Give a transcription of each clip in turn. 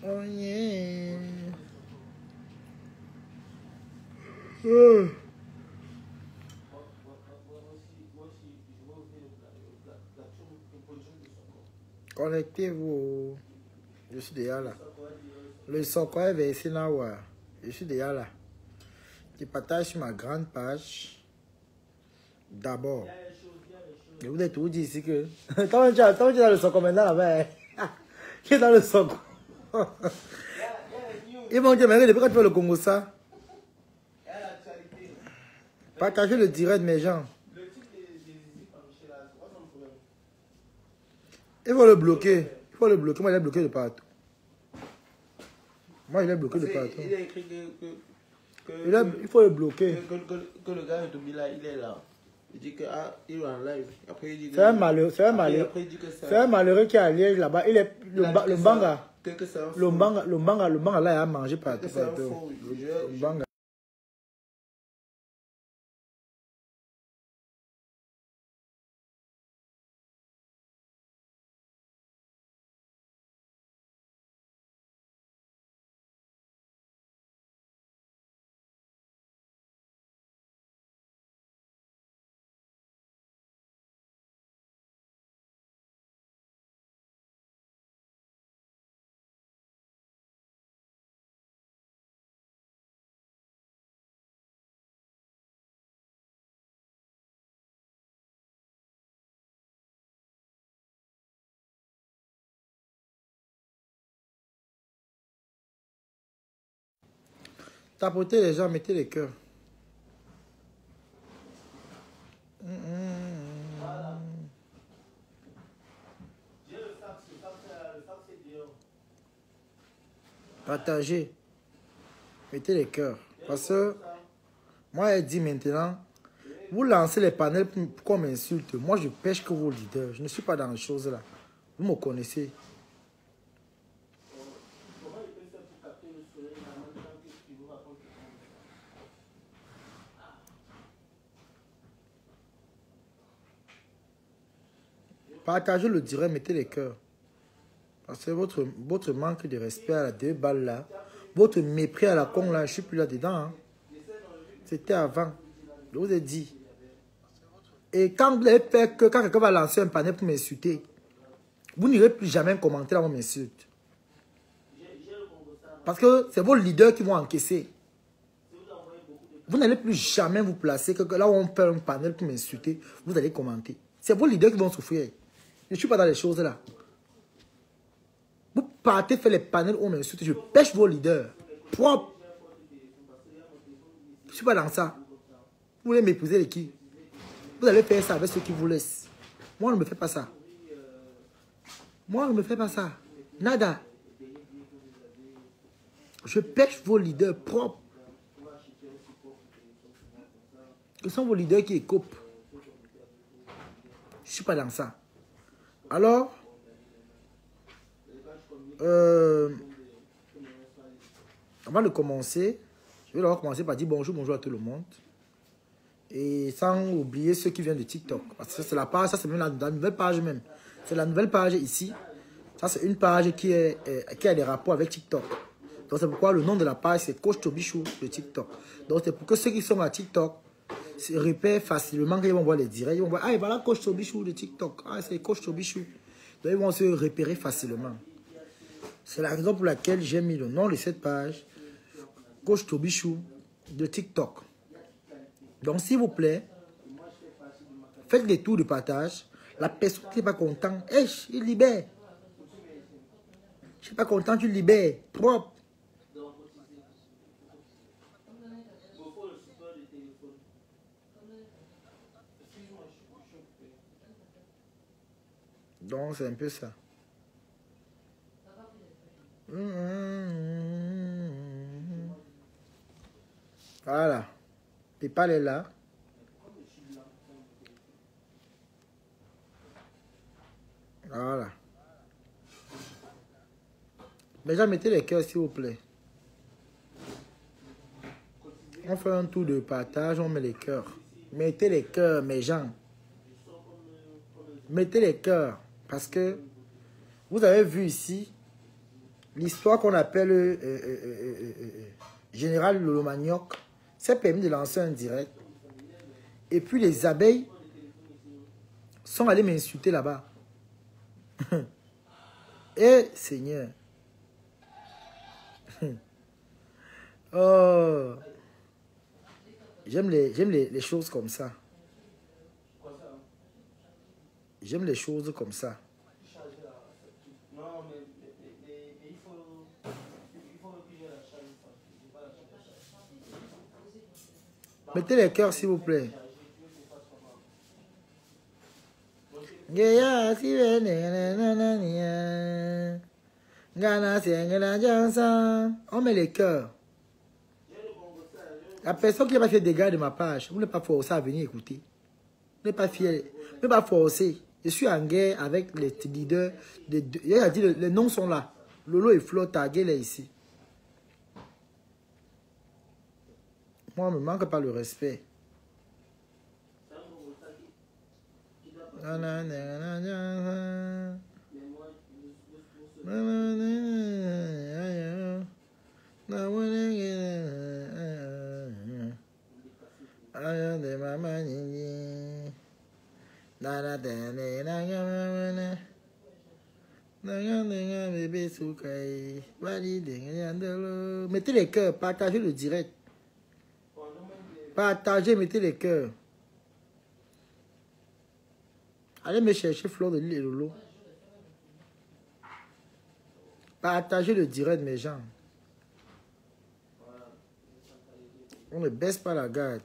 Oh yeah. Connectez-vous. Je suis déjà là. Le Soko est versé là. Je suis déjà là. Je partage sur ma grande page. D'abord. Je vous ai tout dit ici que. Tant que tu es dans le Soko maintenant là-bas. Qui est dans le Soko? Ils vont dire, mais depuis quand tu fais le Congo ça? Partagez le direct, mes gens. Il faut le bloquer. Il faut le bloquer. Moi, il est bloqué de partout. Moi, il est bloqué de partout. Il a écrit Il faut le bloquer. Que le gars de Tomila, il est là. Il dit que il est en live. Après, il dit que c'est un malheureux. C'est un malheureux. C'est un malheureux qui est à Liège là-bas. Il est le Mbanga. Le Mbanga là, il a mangé partout. Le Mbanga. Tapotez les gens, mettez les cœurs. Partagez. Mettez les cœurs. Parce que moi, elle dit maintenant, vous lancez les panels pour qu'on m'insulte. Moi, je pêche que vos leaders. Je ne suis pas dans les choses là. Vous me connaissez. Partagez le direct, mettez les cœurs. Parce que votre manque de respect à la 2 balles là, votre mépris à la con là, je ne suis plus là-dedans. Hein. C'était avant. Je vous ai dit. Et quand vous avez fait que quand quelqu'un va lancer un panel pour m'insulter, vous n'irez plus jamais commenter là où on m'insulte. Parce que c'est vos leaders qui vont encaisser. Vous n'allez plus jamais vous placer que là où on fait un panel pour m'insulter, vous allez commenter. C'est vos leaders qui vont souffrir. Je ne suis pas dans les choses là. Vous partez faire les panels où on m'insulte, je pêche vos leaders. Propre. Je ne suis pas dans ça. Vous voulez m'épouser les qui? Vous allez faire ça avec ceux qui vous laissent. Moi, on ne me fait pas ça. Moi, on ne me fait pas ça. Nada. Je pêche vos leaders propres. Ce sont vos leaders qui écopent. Je ne suis pas dans ça. Alors, avant de commencer, je vais d'abord commencer par dire bonjour à tout le monde. Et sans oublier ceux qui viennent de TikTok. Parce que c'est la page, ça c'est même la nouvelle page même. C'est la nouvelle page ici. Ça c'est une page qui a des rapports avec TikTok. Donc c'est pourquoi le nom de la page c'est Coach Tobichou de TikTok. Donc c'est pour que ceux qui sont à TikTok se repèrent facilement quand ils vont voir les directs. Ils vont voir, ah voilà Coach Tobichou de TikTok. Ah c'est Coach Tobichou. Donc ils vont se repérer facilement. C'est la raison pour laquelle j'ai mis le nom de cette page, Coach Tobichou de TikTok. Donc s'il vous plaît, faites des tours de partage. La personne qui n'est pas content, il libère. Je ne suis pas content, tu libères. Propre. Donc c'est un peu ça. Voilà. PayPal est là. Voilà. Mais déjà, mettez les cœurs, s'il vous plaît. On fait un tour de partage, on met les cœurs. Mettez les cœurs, mes gens. Mettez les cœurs. Parce que vous avez vu ici, l'histoire qu'on appelle Général Lolo Manioc s'est permis de lancer un direct. Et puis les abeilles sont allées m'insulter là-bas. Eh, Seigneur. Oh. J'aime les choses comme ça. J'aime les choses comme ça. Non, mais il faut que j'ai la charge. Mettez les cœurs, s'il vous plaît. On met les cœurs. La personne qui n'a pas fait des dégâts de ma page, vous n'êtes pas forcé à venir écouter. Vous n'êtes pas fier. Vous n'êtes pas forcé. Je suis en guerre avec les leaders. Il a dit les noms sont là. Lolo et Flo tagué là ici. Moi, on ne me manque pas le respect. Mettez les cœurs, partagez le direct. Partagez, mettez les cœurs. Allez me chercher Fleur de l'île et Lolo. Partagez le direct, mes gens. On ne baisse pas la garde.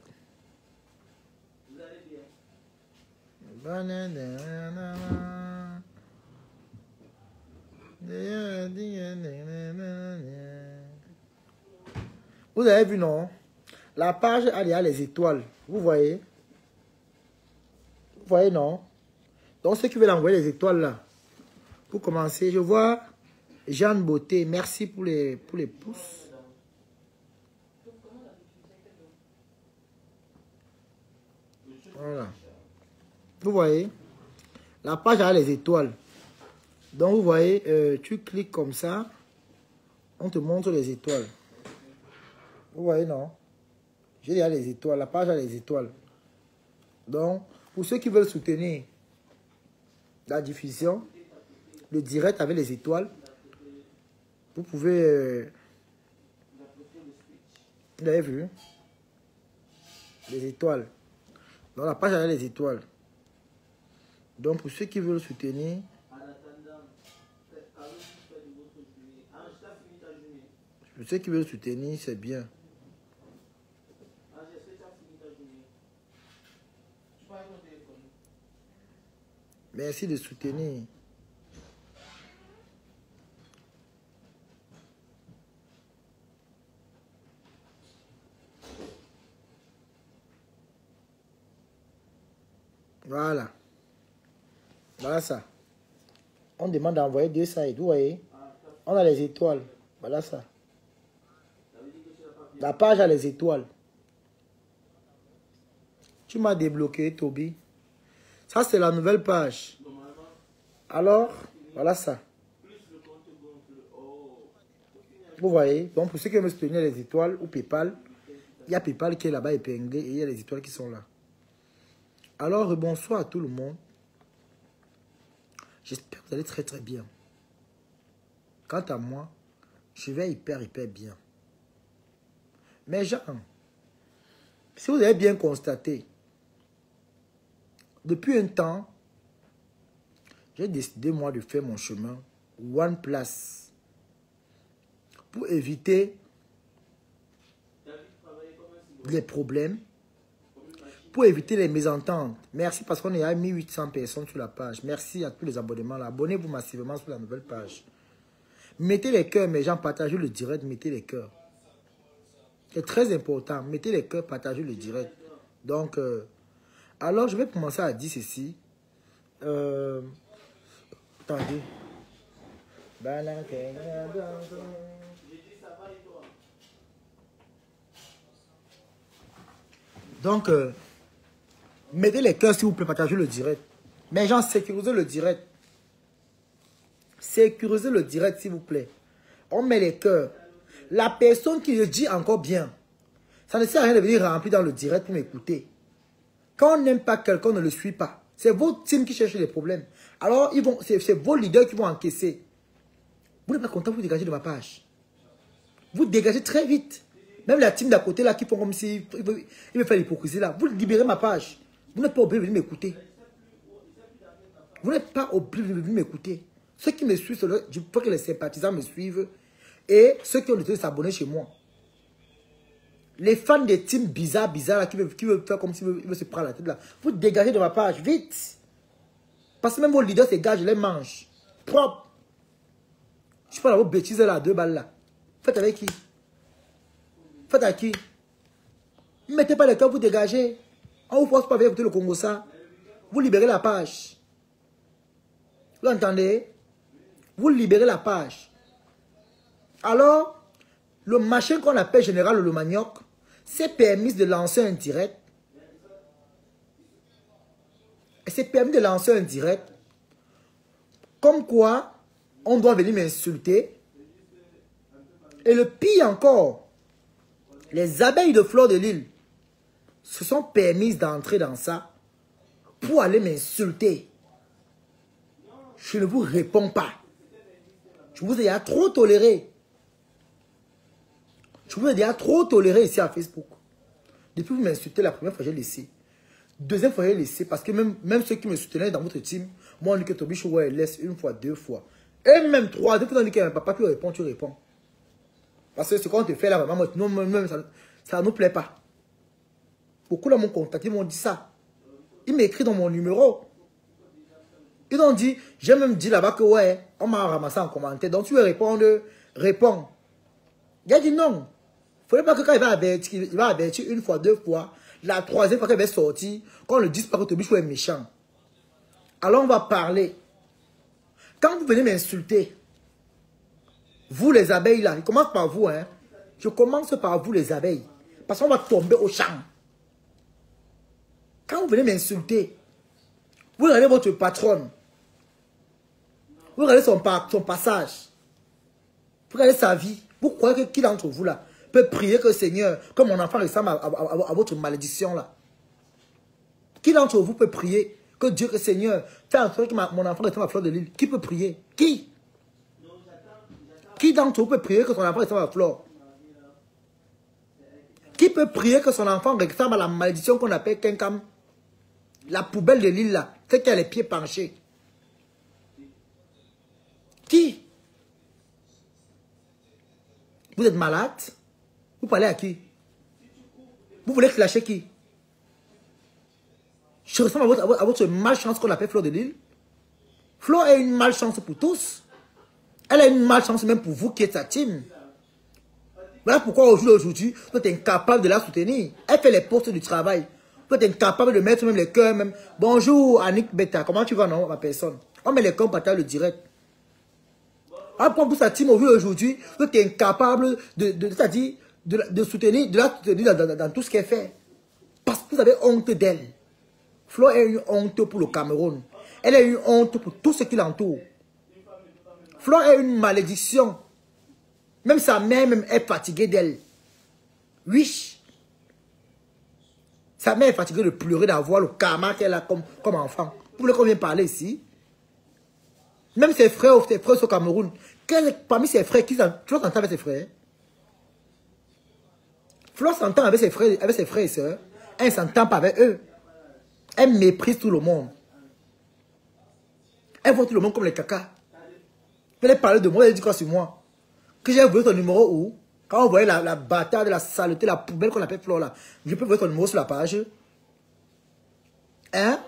Vous avez vu, non? La page, il y a les étoiles. Vous voyez? Vous voyez, non? Donc, ceux qui veulent envoyer les étoiles là, pour commencer, je vois Jeanne Beauté. Merci pour les pouces. Voilà. Vous voyez? La page a les étoiles. Donc, vous voyez, tu cliques comme ça, on te montre les étoiles. Vous voyez, non? J'ai déjà les étoiles. La page a les étoiles. Donc, pour ceux qui veulent soutenir la diffusion, le direct avec les étoiles, vous pouvez... vous avez vu? Les étoiles. Dans la page avec les étoiles. Donc, pour ceux qui veulent soutenir... Pour ceux qui veulent soutenir, c'est bien. Merci de soutenir. Voilà. Voilà ça. On demande d'envoyer 2 sides. Vous voyez? On a les étoiles. Voilà ça. La page a les étoiles. Tu m'as débloqué, Toby. Ça, c'est la nouvelle page. Alors, voilà ça. Vous voyez? Donc, pour ceux qui veulent se tenir les étoiles ou PayPal, il y a PayPal qui est là-bas épinglé et il y a les étoiles qui sont là. Alors, bonsoir à tout le monde. J'espère que vous allez très très bien. Quant à moi, je vais hyper bien. Mais gens, si vous avez bien constaté, depuis un temps, j'ai décidé moi de faire mon chemin One Place pour éviter les problèmes, pour éviter les mésententes. Merci parce qu'on est à 1800 personnes sur la page. Merci à tous les abonnements. Abonnez-vous massivement sur la nouvelle page. Mettez les cœurs, mes gens, partagez le direct, mettez les cœurs. C'est très important. Mettez les cœurs, partagez le direct. Donc, alors je vais commencer à dire ceci. Attendez. Donc, mettez les cœurs s'il vous plaît, partagez le direct. Mes gens, sécurisez le direct. Sécurisez le direct s'il vous plaît. On met les cœurs. La personne qui le dit encore bien, ça ne sert à rien de venir remplir dans le direct pour m'écouter. Quand on n'aime pas quelqu'un, on ne le suit pas. C'est votre team qui cherche les problèmes. Alors, c'est vos leaders qui vont encaisser. Vous n'êtes pas content, vous dégagez de ma page. Vous dégagez très vite. Même la team d'à côté là qui font comme si il veut faire l'hypocrisie là. Vous libérez ma page. Vous n'êtes pas obligé de venir m'écouter. Vous n'êtes pas obligé de venir m'écouter. Ceux qui me suivent, je veux que les sympathisants me suivent. Et ceux qui ont décidé de s'abonner chez moi. Les fans des teams bizarres là, qui veulent faire comme s'ils veulent se prendre la tête là. Vous dégagez de ma page, vite. Parce que même vos leaders, ces gars, je les mange. Propre. Je suis pas dans vos bêtises là, 2 balles là. Faites avec qui? Faites à qui? Ne mettez pas les cœurs, vous dégagez. On vous force pas à écouter le Congo ça. Vous libérez la page. Vous entendez? Vous libérez la page. Alors, le machin qu'on appelle Général le Manioc, c'est permis de lancer un direct. Et c'est permis de lancer un direct. Comme quoi, on doit venir m'insulter. Et le pire encore, les abeilles de Fleur de Lille se sont permises d'entrer dans ça pour aller m'insulter. Je ne vous réponds pas. Je vous ai déjà trop toléré. Je vous ai déjà trop toléré ici à Facebook. Depuis que vous m'insultez, la première fois, j'ai laissé. Deuxième fois, j'ai laissé parce que même ceux qui me soutenaient dans votre team, moi, on dit que Tobichou, ouais, laisse 1 fois, 2 fois. Et même 3, deux fois, on dit que papa, tu réponds. Parce que ce qu'on te fait là, maman, non, même, ça ne nous plaît pas. Beaucoup là m'ont contacté, ils m'ont dit ça. Ils m'écrivent dans mon numéro. Ils ont dit, j'ai même dit là-bas que ouais, on m'a ramassé en commentaire. Donc tu veux répondre, réponds. J'ai dit non. Il ne faudrait pas que quand il va avertir 1 fois, 2 fois, la 3e fois qu'il va sortir, qu'on ne dise pas que Tobichou est méchant. Alors on va parler. Quand vous venez m'insulter, vous les abeilles là, je commence par vous, hein. Je commence par vous les abeilles. Parce qu'on va tomber au champ. Quand vous venez m'insulter, vous regardez votre patronne. Vous regardez son passage. Vous regardez sa vie. Vous croyez que qui d'entre vous là peut prier que Seigneur, comme mon enfant ressemble à votre malédiction là. Qui d'entre vous peut prier que Dieu, que Seigneur, fait en sorte que mon enfant ressemble à Fleur de Lille? Qui peut prier? Qui? Qui d'entre vous peut prier que son enfant ressemble à Fleur? Qui peut prier que son enfant ressemble à la malédiction qu'on appelle Kenkam? La poubelle de l'île là, c'est qui a les pieds penchés. Qui? Vous êtes malade? Vous parlez à qui? Vous voulez clasher qui? Je ressemble à votre malchance qu'on appelle Fleur de Lille. Fleur a une malchance pour tous. Elle a une malchance même pour vous qui êtes sa team. Voilà pourquoi aujourd'hui, vous êtes incapable de la soutenir. Elle fait les postes du travail. Vous êtes incapable de mettre même les cœurs même. Bonjour Annick Beta, comment tu vas non ma personne? On met les cœurs pour le direct. Après pour sa team aujourd'hui, vous êtes incapable de soutenir, de la soutenir dans tout ce qu'elle fait. Parce que vous avez honte d'elle. Flo a une honte pour le Cameroun. Elle a une honte pour tout ce qui l'entoure. Flo a une malédiction. Même sa mère même est fatiguée d'elle. Oui. Sa mère est fatiguée de pleurer, d'avoir le karma qu'elle a comme enfant. Vous voulez qu'on vienne parler ici? Même ses frères au Cameroun. Parmi ses frères, Flo s'entend avec ses frères. Flo s'entend avec ses frères et sœurs. Elle ne s'entend pas avec eux. Elle méprise tout le monde. Elle voit tout le monde comme les caca. Elle a parlé de moi, elle dit quoi sur moi? Que j'ai vu ton numéro où? Quand on voyait la bataille, la saleté, la poubelle qu'on appelle Flore là, je peux voir ton numéro sur la page. Hein?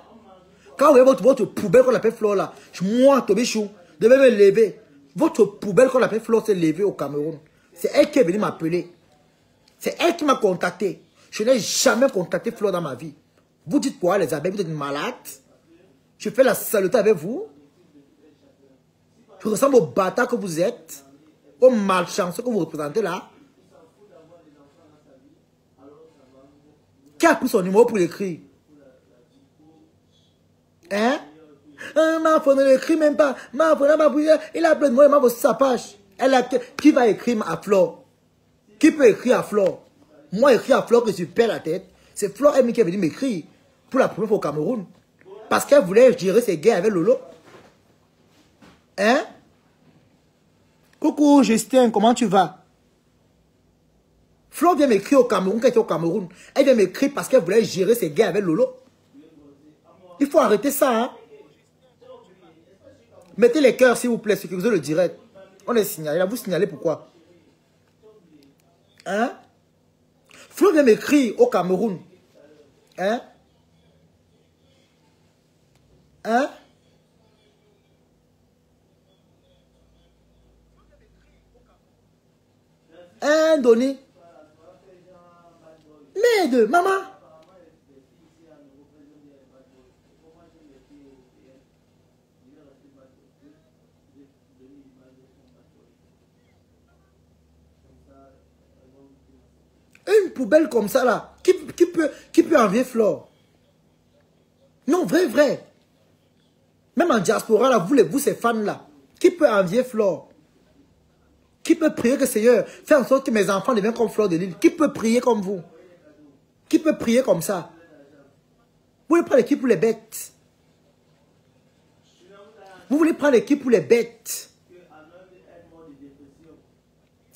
Quand vous voyez votre poubelle qu'on appelle Flore là, moi, Tobichou, devais me lever. Votre poubelle qu'on appelle Flore s'est levée au Cameroun. C'est elle qui est venue m'appeler. C'est elle qui m'a contacté. Je n'ai jamais contacté Flore dans ma vie. Vous dites quoi, les abeilles? Vous êtes malades? Je fais la saleté avec vous? Je ressemble au bâtard que vous êtes? Au malchanceux que vous représentez là? Qui a pris son numéro pour l'écrire? Hein? Ma femme ne l'écrit même pas. Ma femme n'a pas pris. Il a appelé moi, il m'a posté sa page. Qui va écrire à Flore? Qui peut écrire à Flore? Moi, écrire à Flore que je perds la tête. C'est Flore elle qui est venue m'écrire pour la première fois au Cameroun. Parce qu'elle voulait gérer ses gains avec Lolo. Hein? Coucou Justin, comment tu vas? Flore vient m'écrire au Cameroun, quand elle était au Cameroun. Elle vient m'écrire parce qu'elle voulait gérer ses gains avec Lolo. Il faut arrêter ça, hein? Mettez les cœurs, s'il vous plaît, ce que vous avez le direct. On est signalé. Là, vous signalez pourquoi? Hein? Flore vient m'écrire au Cameroun. Hein? Hein? Hein, Donné? Merde, maman. Une poubelle comme ça là, qui peut envier Flore? Non, vrai. Même en diaspora là, vous ces fans là, qui peut envier Flore? Qui peut prier que Seigneur, faire en sorte que mes enfants deviennent comme Flore de Lille? Qui peut prier comme vous? Qui peut prier comme ça? Vous voulez prendre l'équipe pour les bêtes? Vous voulez prendre l'équipe pour les bêtes?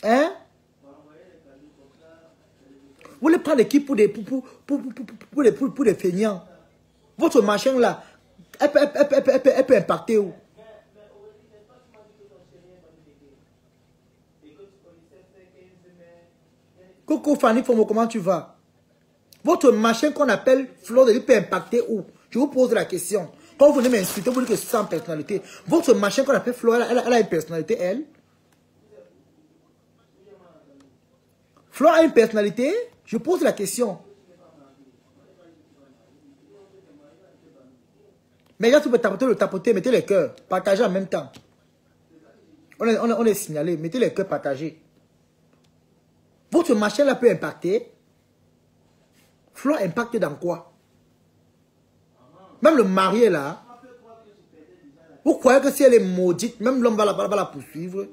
Hein? Vous voulez prendre l'équipe pour des feignants? Votre machin là, elle peut impacter où? Coucou Fanny Fomo, comment tu vas? Votre machin qu'on appelle Flore de Lille peut impacter où? Je vous pose la question. Quand vous venez m'insulter, vous dites que c'est sans personnalité. Votre machin qu'on appelle Flore, elle a une personnalité, elle? Flore a une personnalité? Je pose la question. Mais là, tu peux tapoter, mettez les cœurs, partagez en même temps. On est signalé, mettez les cœurs, partagez. Votre machin là peut impacter. Flore impacte dans quoi? Même le marié là, vous croyez que si elle est maudite, même l'homme va la poursuivre?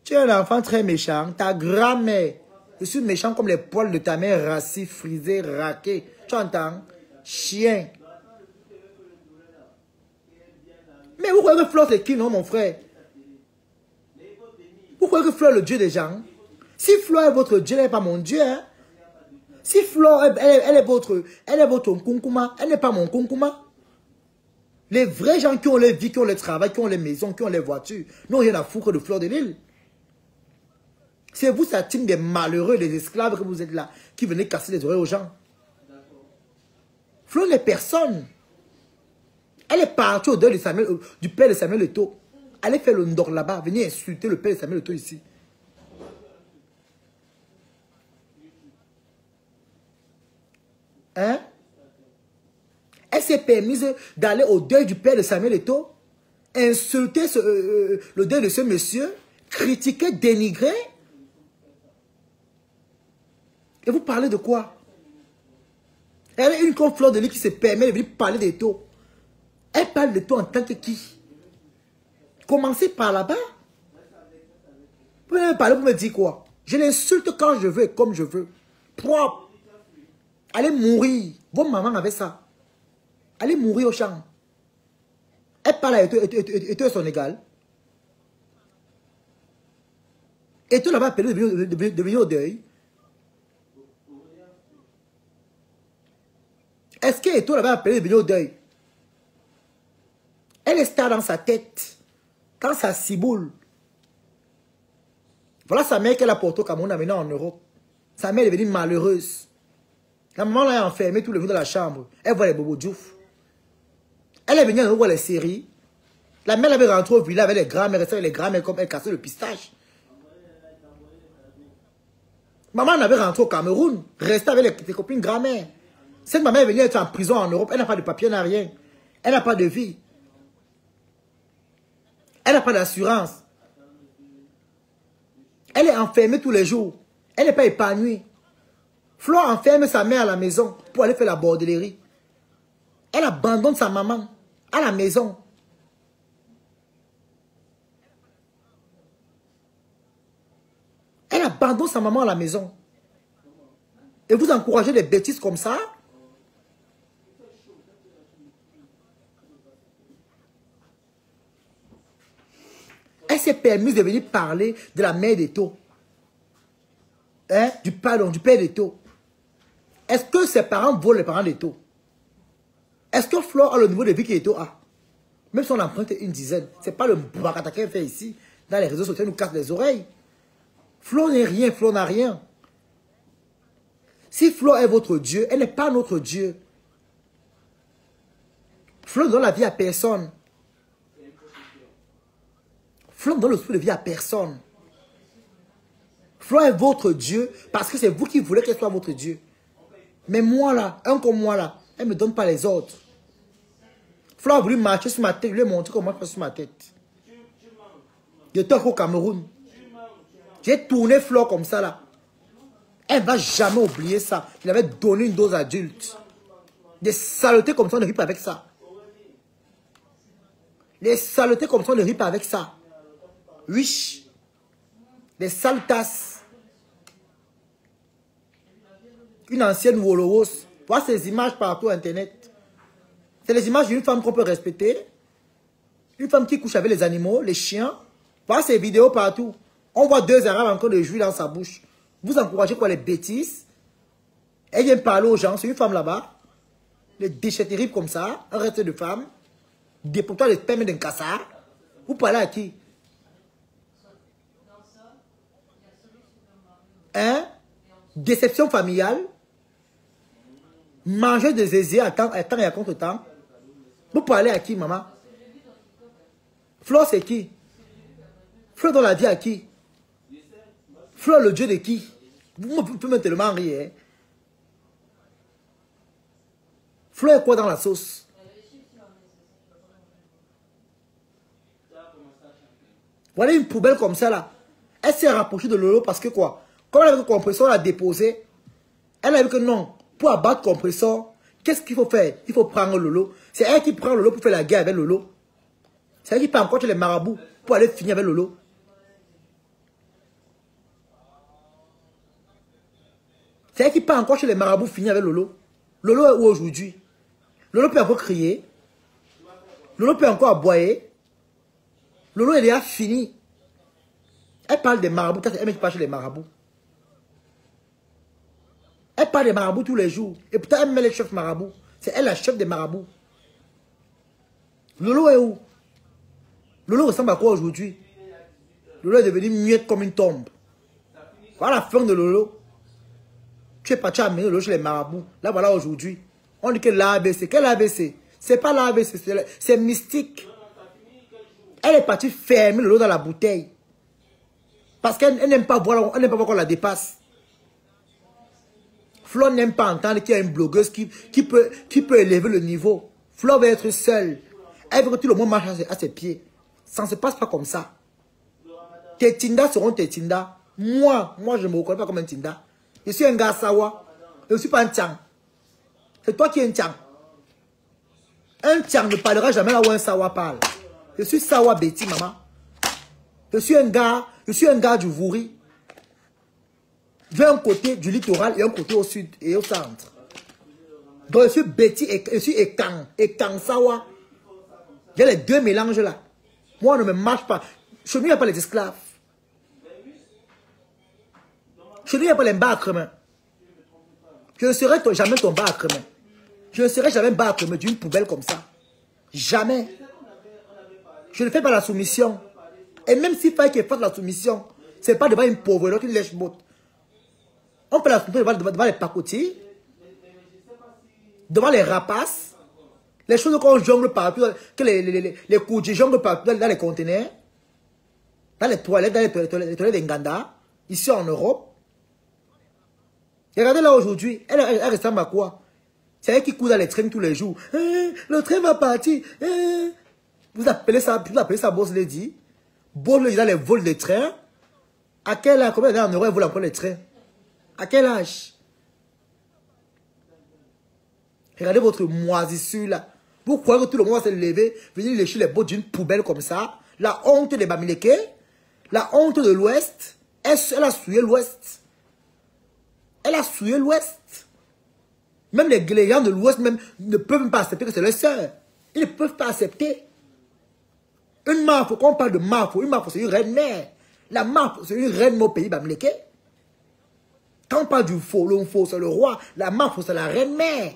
Tu es un enfant très méchant. Ta grand-mère, je suis méchant comme les poils de ta mère, rassis, frisés, raqués. Tu entends? Chien. Mais vous croyez que Flore c'est qui, non, mon frère? Vous croyez que Flore est le Dieu des gens? Si Flore est votre Dieu, elle n'est pas mon Dieu. Hein? Si Flore, elle est votre Nkunkuma, elle n'est pas mon Nkunkuma. Les vrais gens qui ont les vies, qui ont les travail, qui ont les maisons, qui ont les voitures, n'ont rien à foutre de Flore de Lille. C'est vous, sa team des malheureux, des esclaves que vous êtes là, qui venez casser les oreilles aux gens. Flore n'est personne. Elle est partie au deuil du père de Samuel Eto'o. Allez faire le ndor là-bas, venez insulter le père de Samuel Eto'o ici. Hein? Elle s'est permise d'aller au deuil du père de Samuel Eto'o, insulter le deuil de ce monsieur, critiquer, dénigrer. Et vous parlez de quoi? Elle est une comme Flore de Lille qui se permet de venir parler d'Eto'o. Elle parle de toi en tant que qui? Commencez par là-bas. Vous pouvez me parler, vous me dites quoi? Je l'insulte quand je veux et comme je veux. Propre. Allez mourir. Vos mamans avaient ça. Allez mourir au champ. Elle parle à Eto'o son égal. Eto'o l'avait appelé de venir au deuil. Est-ce que Eto'o l'avait appelé de venir au deuil? Elle est star dans sa tête. Quand ça ciboule. Voilà sa mère qu'elle a portée au Cameroun, amenée en Europe. Sa mère est devenue malheureuse. La maman l'a enfermée tout le jour dans la chambre. Elle voit les bobos djouf. Elle est venue en Europe voir les séries. La mère avait rentré au village avec les grands-mères, restait avec les grands-mères comme elle cassait le pistache. Maman avait rentré au Cameroun, restait avec ses copines grand-mères. Cette maman est venue être en prison en Europe, elle n'a pas de papier, elle n'a rien. Elle n'a pas de vie. Elle n'a pas d'assurance. Elle est enfermée tous les jours. Elle n'est pas épanouie. Flore enferme sa mère à la maison pour aller faire la bordellerie. Elle abandonne sa maman à la maison. Elle abandonne sa maman à la maison. Et vous encouragez des bêtises comme ça? Elle s'est permise de venir parler de la mère d'Eto. Hein? Du père d'Eto. Est-ce que ses parents volent les parents d'Eto? Est-ce que Flore a le niveau de vie qu'Eto a? Même si on emprunte une dizaine. Ce n'est pas le bourakata qu'elle fait ici. Dans les réseaux sociaux, elle nous casse les oreilles. Flore n'est rien, Flore n'a rien. Si Flore est votre Dieu, elle n'est pas notre Dieu. Flore ne donne la vie à personne. Flore ne donne le souffle de vie à personne. Flore est votre Dieu parce que c'est vous qui voulez qu'elle soit votre Dieu. Mais moi là, un comme moi là, elle ne me donne pas les autres. Flore a voulu marcher sur ma tête, je lui ai montré comment faire sur ma tête. J'étais au Cameroun. J'ai tourné Flore comme ça là. Elle ne va jamais oublier ça. Il avait donné une dose adulte. Des saletés comme ça, on ne rit pas avec ça. Les saletés comme ça, on ne rit pas avec ça. Oui. Des sales tasses. Une ancienne Wolowos. Voir ces images partout sur Internet. C'est les images d'une femme qu'on peut respecter. Une femme qui couche avec les animaux, les chiens. Voir ces vidéos partout. On voit deux arabes encore de jus dans sa bouche. Vous encouragez quoi, les bêtises? Elle vient parler aux gens. C'est une femme là-bas. Les déchets terribles comme ça. Un reste de femme. Dépôt-toi les spermes d'un cassard. Vous parlez à qui? Hein? Déception familiale. Manger des aisiers à temps et à contre-temps. Vous parlez à qui, maman? Flore, c'est qui? Flore dans la vie à qui? Flore, le Dieu de qui? Vous pouvez tellement rire. Hein? Flore est quoi dans la sauce? Voilà une poubelle comme ça là. Elle s'est rapprochée de Lolo parce que quoi? Comme elle avait le compresseur, elle l'a déposé. Elle a vu que non. Pour abattre le compresseur, qu'est-ce qu'il faut faire? Il faut prendre Lolo. C'est elle qui prend Lolo pour faire la guerre avec Lolo. C'est elle qui part encore chez les marabouts pour aller finir avec Lolo. C'est elle qui part encore chez les marabouts finir avec Lolo. Lolo est où aujourd'hui? Lolo peut encore crier. Lolo peut encore aboyer. Lolo est déjà fini. Elle parle des marabouts. Elle met pas chez les marabouts. Elle parle des marabouts tous les jours. Et pourtant, elle met les chefs marabouts. C'est elle la chef des marabouts. Lolo est où? Lolo ressemble à quoi aujourd'hui? Lolo est devenu muette comme une tombe. Voilà la fin de Lolo. Tu es parti amener Lolo chez les marabouts. Là, voilà aujourd'hui. On dit que l'ABC. Quel ABC? C'est pas l'ABC, c'est mystique. Elle est partie fermer Lolo dans la bouteille. Parce qu'elle n'aime pas voir qu'on la dépasse. Flore n'aime pas entendre qu'il y a une blogueuse qui peut élever le niveau. Flore veut être seule. Elle veut que tout le monde marche à ses pieds. Ça ne se passe pas comme ça. Tes Tinda seront tes Tinda. Moi, je ne me reconnais pas comme un Tinda. Je suis un gars Sawa. Je ne suis pas un Tchang. C'est toi qui es un Tchang. Un Tchang ne parlera jamais là où un Sawa parle. Je suis Sawa Betty, maman. Je suis un gars du Vouri. J'ai un côté du littoral et un côté au sud et au centre. Donc je suis Betty et je suis Ekang Sawa. J'ai les deux mélanges là. Moi, on ne me marche pas. Chez nous, il n'y a pas les esclaves. Chez nous, il n'y a pas les bas à cremain. Je ne serai jamais ton bas à cremain. Je ne serai jamais bas à cremain d'une poubelle comme ça. Jamais. Je ne fais pas la soumission. Et même s'il fallait qu'il fasse la soumission, ce n'est pas devant une pauvre qui lèche botte. On peut la soumission devant les pacotis, devant les rapaces, les choses qu'on jongle partout, que les coudiers jonglent partout dans les conteneurs, dans les toilettes d'Enganda, ici en Europe. Et regardez là aujourd'hui, elle ressemble à quoi? C'est elle qui court dans les trains tous les jours. Le train va partir. Vous appelez ça Boss Lady? Boss Lady dans les vols de train. À quel âge? Combien d'années en Europe elle vole encore les trains? À quel âge? Regardez votre moisissure là. Vous croyez que tout le monde va se lever, venir lécher les bottes d'une poubelle comme ça? La honte des Bamileke, la honte de l'Ouest, elle a souillé l'Ouest. Elle a souillé l'Ouest. Même les gens de l'Ouest même ne peuvent même pas accepter que c'est leur sœur. Ils ne peuvent pas accepter. Une Mafo, quand on parle de Mafo, une Mafo c'est une reine mère. La Mafo c'est une reine au pays Bamileke. Quand on parle du faux, le faux c'est le roi. La Mafo c'est la reine mère.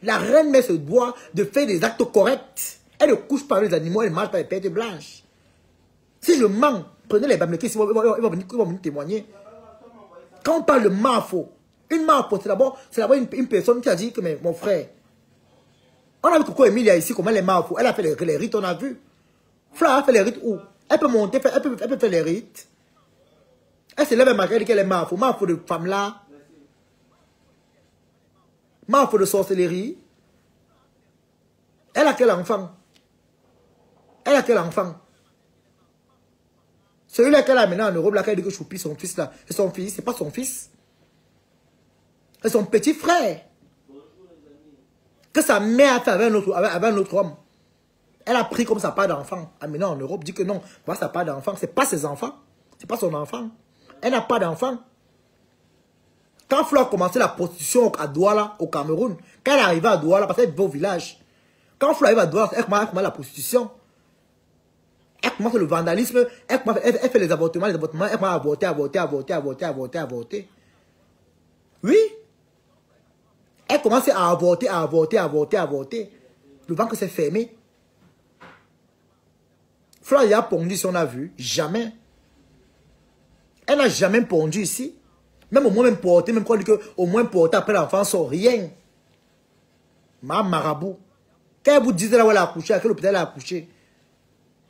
La reine mère se doit de faire des actes corrects. Elle ne couche pas avec les animaux, elle ne mange pas les pertes blanches. Si je mens, prenez les Bamileke, ils vont venir témoigner. Quand on parle de Mafo, une Mafo, c'est d'abord une personne qui a dit que mon frère, on a vu Coco Emilia ici, comment elle est Mafo, elle a fait les rites, on a vu. Fla a fait les rites où? Elle peut monter, elle peut faire les rites. Elle se lève et elle dit qu'elle est Mafo. Mafo de femme là. Mafo de sorcellerie. Elle a quel enfant? Elle a quel enfant? Celui-là qu'elle a maintenant en Europe, là, qu'elle dit que Choupi, son fils là, c'est son fils, c'est pas son fils. C'est son petit frère. Que sa mère a fait avec un autre homme. Elle a pris comme sa part d'enfant. Amené en Europe, dit que non, voilà sa part d'enfant. C'est pas ses enfants. C'est pas son enfant. Elle n'a pas d'enfant. Quand Flo a commencé la prostitution à Douala, au Cameroun, quand elle est arrivée à Douala, parce qu'elle vivait au village, quand Flo arrive à Douala, elle commence la prostitution. Elle commence le vandalisme, elle fait les avortements, elle commence à avorter. Oui. Elle commence à avorter. Le ventre s'est fermé. Flo a pondu si on a vu. Jamais. Elle n'a jamais pondu ici. Même au moins même porté, même quand on dit qu'au moins porté après l'enfant sans rien. Ma marabout. Quand elle vous dit là où elle a accouché, à quel hôpital elle a accouché?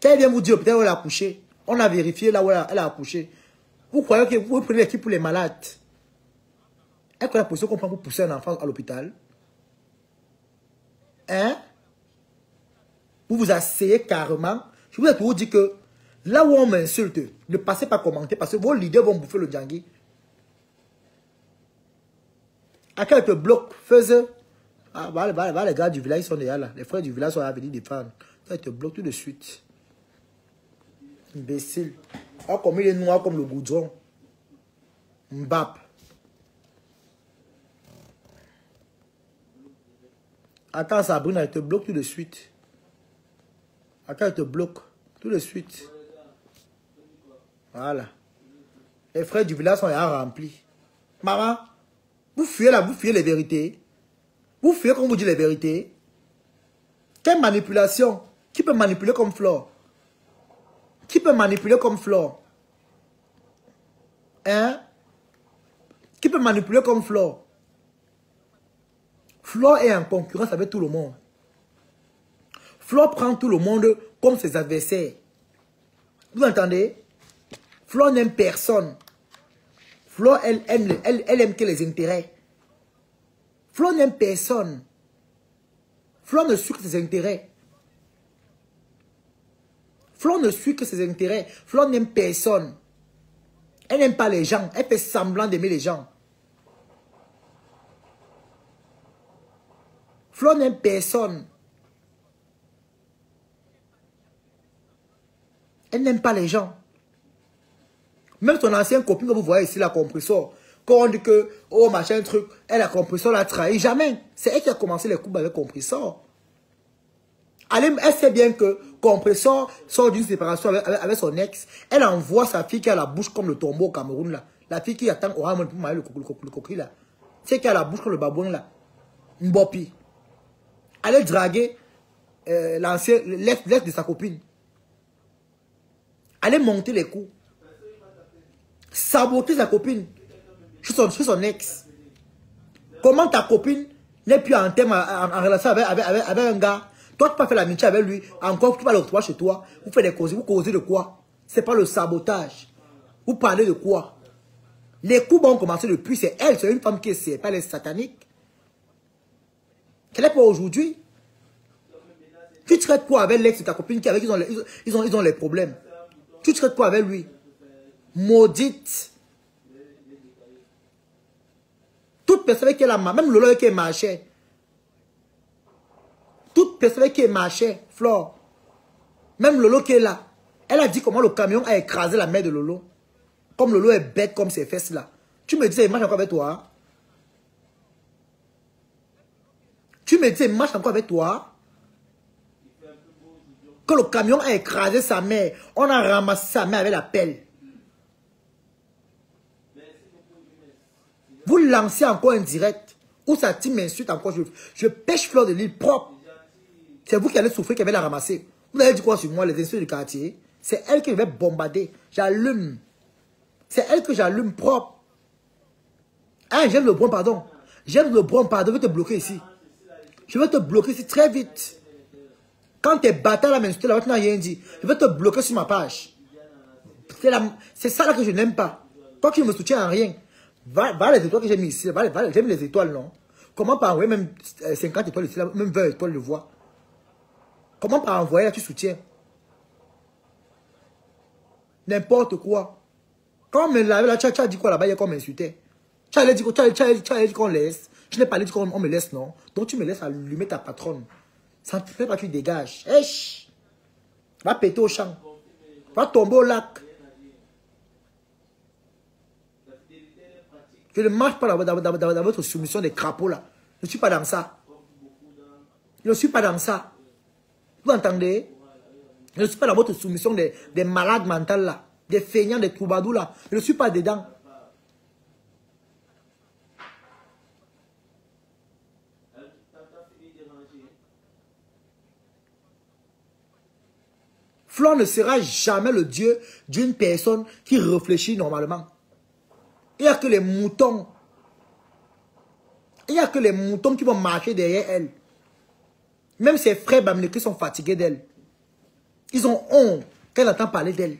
Quand elle vient vous dire l'hôpital où elle a accouché, on a vérifié là où elle a accouché. Vous croyez que vous prenez l'équipe pour les malades? Est-ce que la position qu'on prend pour pousser un enfant à l'hôpital? Hein? Vous vous asseyez carrément. Je vous ai toujours dit que là où on m'insulte, ne passez pas commenter parce que vos leaders vont bouffer le djangui. À quel te bloque, faisait. Ah, les gars du village ils sont déjà là. Les frères du village sont à venir défendre. Ça te bloque tout de suite. Imbécile. Oh, comme il est noir comme le goudron. Mbap. Attends, Sabrina, elle te bloque tout de suite. Attends, elle te bloque tout de suite. Voilà. Les frères du village sont déjà remplis. Maman, vous fuyez là, vous fuyez les vérités. Vous fuyez quand on vous dit les vérités. Quelle manipulation? Qui peut manipuler comme Flore? Qui peut manipuler comme Flore? Hein? Qui peut manipuler comme Flore? Flore est en concurrence avec tout le monde. Flore prend tout le monde comme ses adversaires. Vous entendez? Flore n'aime personne. Flore, elle aime que les intérêts. Flore n'aime personne. Flore ne suit que ses intérêts. Flore ne suit que ses intérêts. Flore n'aime personne. Elle n'aime pas les gens. Elle fait semblant d'aimer les gens. Flore n'aime personne. Elle n'aime pas les gens. Même son ancienne copine que vous voyez ici, la compresseur, quand on dit que, oh machin truc, elle a compresseur, l'a trahi, jamais. C'est elle qui a commencé les coups avec compresseur. Elle sait bien que compresseur sort d'une séparation avec son ex. Elle envoie sa fille qui a la bouche comme le tombeau au Cameroun là. La fille qui attend pour marier le coquille là. C'est qui a la bouche comme le babouin là. Mbopi. Elle est draguée l'ex de sa copine. Elle est monter les coups. Saboter sa copine. Je suis son ex. Comment ta copine n'est plus en thème en relation avec un gars? Toi, tu peux faire l'amitié avec lui. Encore, tu vas le retrouver chez toi. Vous faites des causes. Vous causez de quoi? C'est pas le sabotage. Vous parlez de quoi? Les coups vont commencer depuis. C'est elle. C'est une femme qui est pas les sataniques. Elle est pas aujourd'hui. Tu traites quoi avec l'ex de ta copine qui avec ils ont les problèmes? Tu traites quoi avec lui? Maudite. Toute personne qui est là, même Lolo qui est marché. Toute personne qui marchait, Flore, même Lolo qui est là, elle a dit comment le camion a écrasé la mère de Lolo. Comme Lolo est bête comme ses fesses là. Tu me disais, il marche encore avec toi. Tu me disais, il marche encore avec toi. Que le camion a écrasé sa mère. On a ramassé sa mère avec la pelle. Vous lancez encore un direct. Où ça team m'insulte encore. Je pêche Fleur de l'île propre. C'est vous qui allez souffrir qu'elle va la ramasser. Vous avez dit quoi sur moi, les insultes du quartier? C'est elle qui va bombarder. J'allume. C'est elle que j'allume propre. Hein, j'aime le bron, pardon. J'aime le bron, pardon. Je vais te bloquer ici. Je vais te bloquer ici très vite. Quand tes bâtards là m'insultent, là, tu n'as rien dit. Je vais te bloquer sur ma page. C'est ça là que je n'aime pas. Toi qui ne me soutiens en rien. Va les étoiles que j'ai mis ici. J'aime les étoiles, non? Comment pas envoyer même 50 étoiles ici, là, même 20 étoiles, je vois. Comment pas envoyer là, tu soutiens? N'importe quoi. Quand on me lave là, tu as dit quoi là-bas, il y a qu'on m'insultait. Tu as dit qu'on laisse. Je n'ai pas dit qu'on me laisse, non? Donc tu me laisses allumer ta patronne. Ça ne fait pas que tu dégages. Esh! Va péter au champ. Va tomber au lac. Je ne marche pas dans votre soumission des crapauds là. Je ne suis pas dans ça. Je ne suis pas dans ça. Vous entendez? Je ne suis pas dans votre soumission des malades mentales là. Des feignants, des troubadous là. Je ne suis pas dedans. Flore ne sera jamais le Dieu d'une personne qui réfléchit normalement. Il n'y a que les moutons. Il n'y a que les moutons qui vont marcher derrière elle. Même ses frères Bamileke sont fatigués d'elle. Ils ont honte qu'elle entend parler d'elle.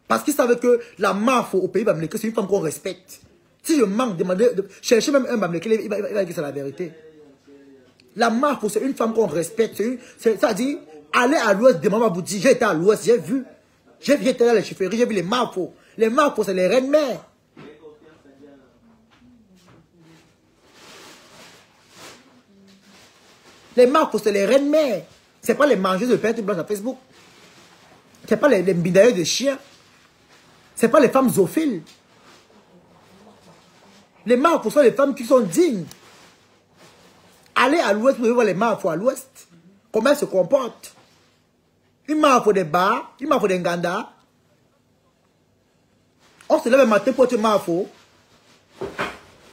Parce qu'ils savent que la mafia au pays Bamileke, c'est une femme qu'on respecte. Si je manque de chercher même un Bamileke, il va dire que c'est la vérité. La mafia, c'est une femme qu'on respecte. C'est-à-dire, allez à l'ouest, demain, vous dire, j'ai été à l'ouest, j'ai vu. J'ai été dans les chefferies, j'ai vu les mafias. Les mafias, c'est les reines-mères. Les mafias, c'est les reines-mères. Ce n'est pas les mangeuses de peinture blanche à Facebook. Ce n'est pas les bidailleurs de chiens. Ce n'est pas les femmes zoophiles. Les mafias sont les femmes qui sont dignes. Allez à l'ouest, vous pouvez voir les mafias à l'ouest. Comment elles se comportent. Une mafia des bars, une mafia des nganda. On se lève le matin pour être mafia.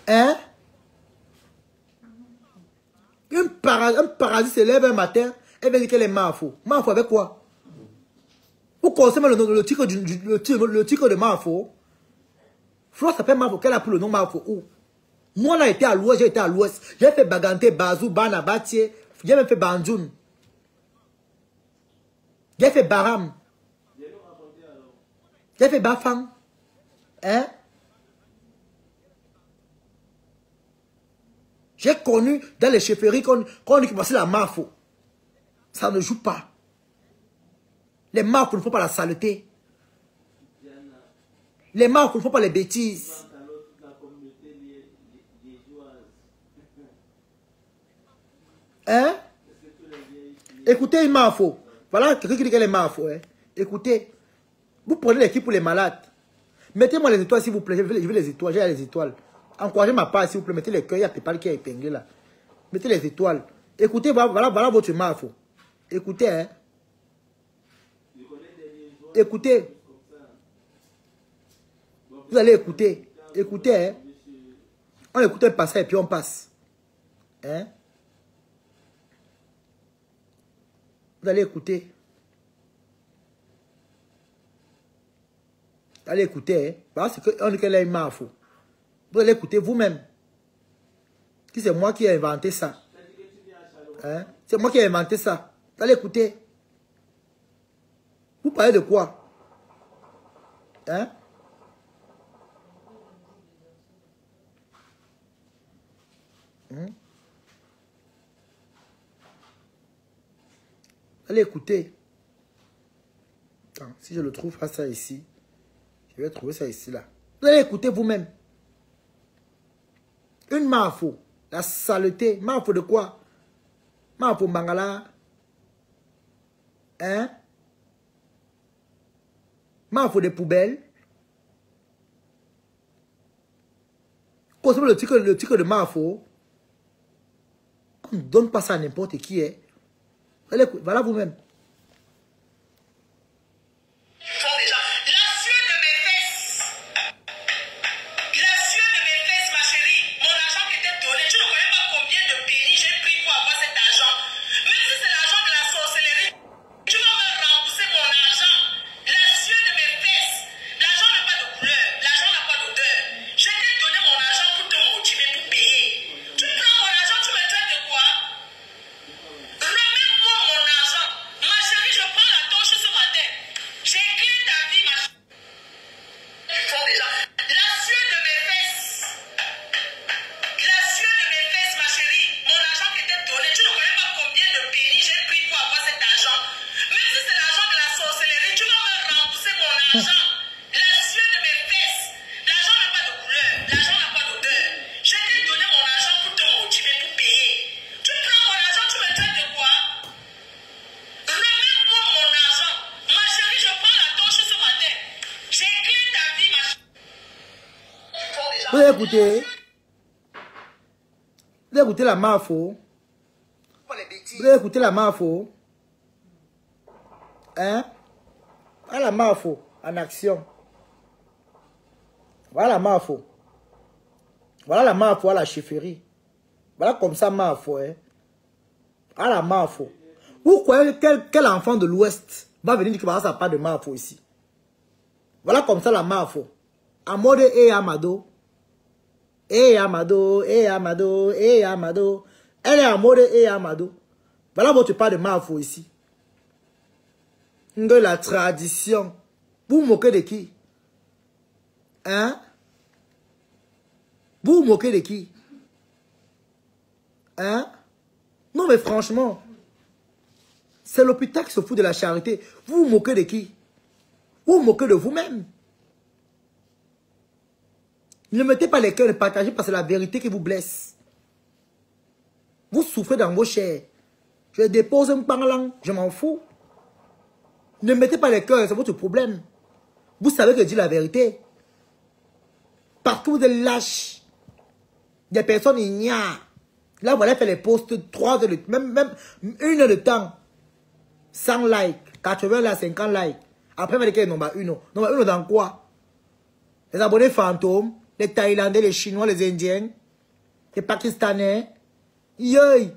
Hein? Un parasite se lève un matin, elle va dire qu'elle est mafia. Mafia avec quoi? Vous connaissez le titre de mafia? Flore s'appelle mafia, qu'elle a pris le nom mafia où? Nous on a été à l'ouest, j'ai été à l'ouest. J'ai fait Bagante, Bazou, Bana, Batier. J'ai même fait Bandoun. J'ai fait Baram. J'ai fait Bafang. Hein? J'ai connu dans les chefferies qu'on dit que c'est la mafia. Ça ne joue pas. Les mafias ne font pas la saleté. Les mafias ne font pas les bêtises. Hein? Écoutez une mafia. Voilà quelqu'un qui dit qu'elle est mafia. Hein? Écoutez. Vous prenez l'équipe pour les malades. Mettez-moi les étoiles s'il vous plaît. Je veux les étoiles. J'ai les étoiles. Encouragez ma part s'il vous plaît. Mettez les cœurs. Il y a Pépal qui est épinglé là. Mettez les étoiles. Écoutez, voilà votre mafia. Écoutez, hein. Écoutez. Vous allez écouter. Écoutez, hein. On écoute un passage et puis on passe. Hein? Vous allez écouter. Vous allez écouter, hein. Parce qu'on dit qu'elle est une mafia. Vous allez écouter vous-même. C'est moi qui ai inventé ça. Hein? C'est moi qui ai inventé ça. Vous allez écouter. Vous parlez de quoi? Hein? Allez écouter. Attends, si je le trouve pas ça ici, je vais trouver ça ici là. Vous allez écouter vous-même. Une mafia. La saleté. Mafia de quoi? Mafo Mangala. Hein? Mafo des poubelles. Consomme le titre de Mafo. On ne donne pas ça à n'importe qui. Hein? Voilà vous-même. Vous écoutez la Mafo. Vous écoutez la Mafo. Hein? Voilà la Mafo en action. Voilà la Mafo. Voilà la Mafo à la chefferie. Voilà comme ça Mafo. Hein? Voilà la Mafo. Vous croyez quel enfant de l'Ouest va venir dire que ça n'a pas de Mafo ici? Voilà comme ça la Mafo. Amode et Amado. Eh Amado, eh Amado, eh Amado. Elle est Amode et Amado. Voilà votre part de Mafo ici. De la tradition. Vous vous moquez de qui? Hein? Vous vous moquez de qui? Hein? Non mais franchement, c'est l'hôpital qui se fout de la charité. Vous vous moquez de qui? Vous vous moquez de vous-même. Ne mettez pas les cœurs, ne partagez pas, c'est la vérité qui vous blesse. Vous souffrez dans vos chairs. Je dépose un parlant, je m'en fous. Ne mettez pas les cœurs, c'est votre problème. Vous savez que je dis la vérité. Parce que vous êtes lâches. Des personnes ignares. Là, voilà, fait les posts 3 heures, même 1 heure de temps. 100 likes, 80 là, 50 likes. Après, vous allez dire nombre 1. Nombre 1 dans quoi? Les abonnés fantômes, les Thaïlandais, les Chinois, les Indiens, les Pakistanais. Yoy!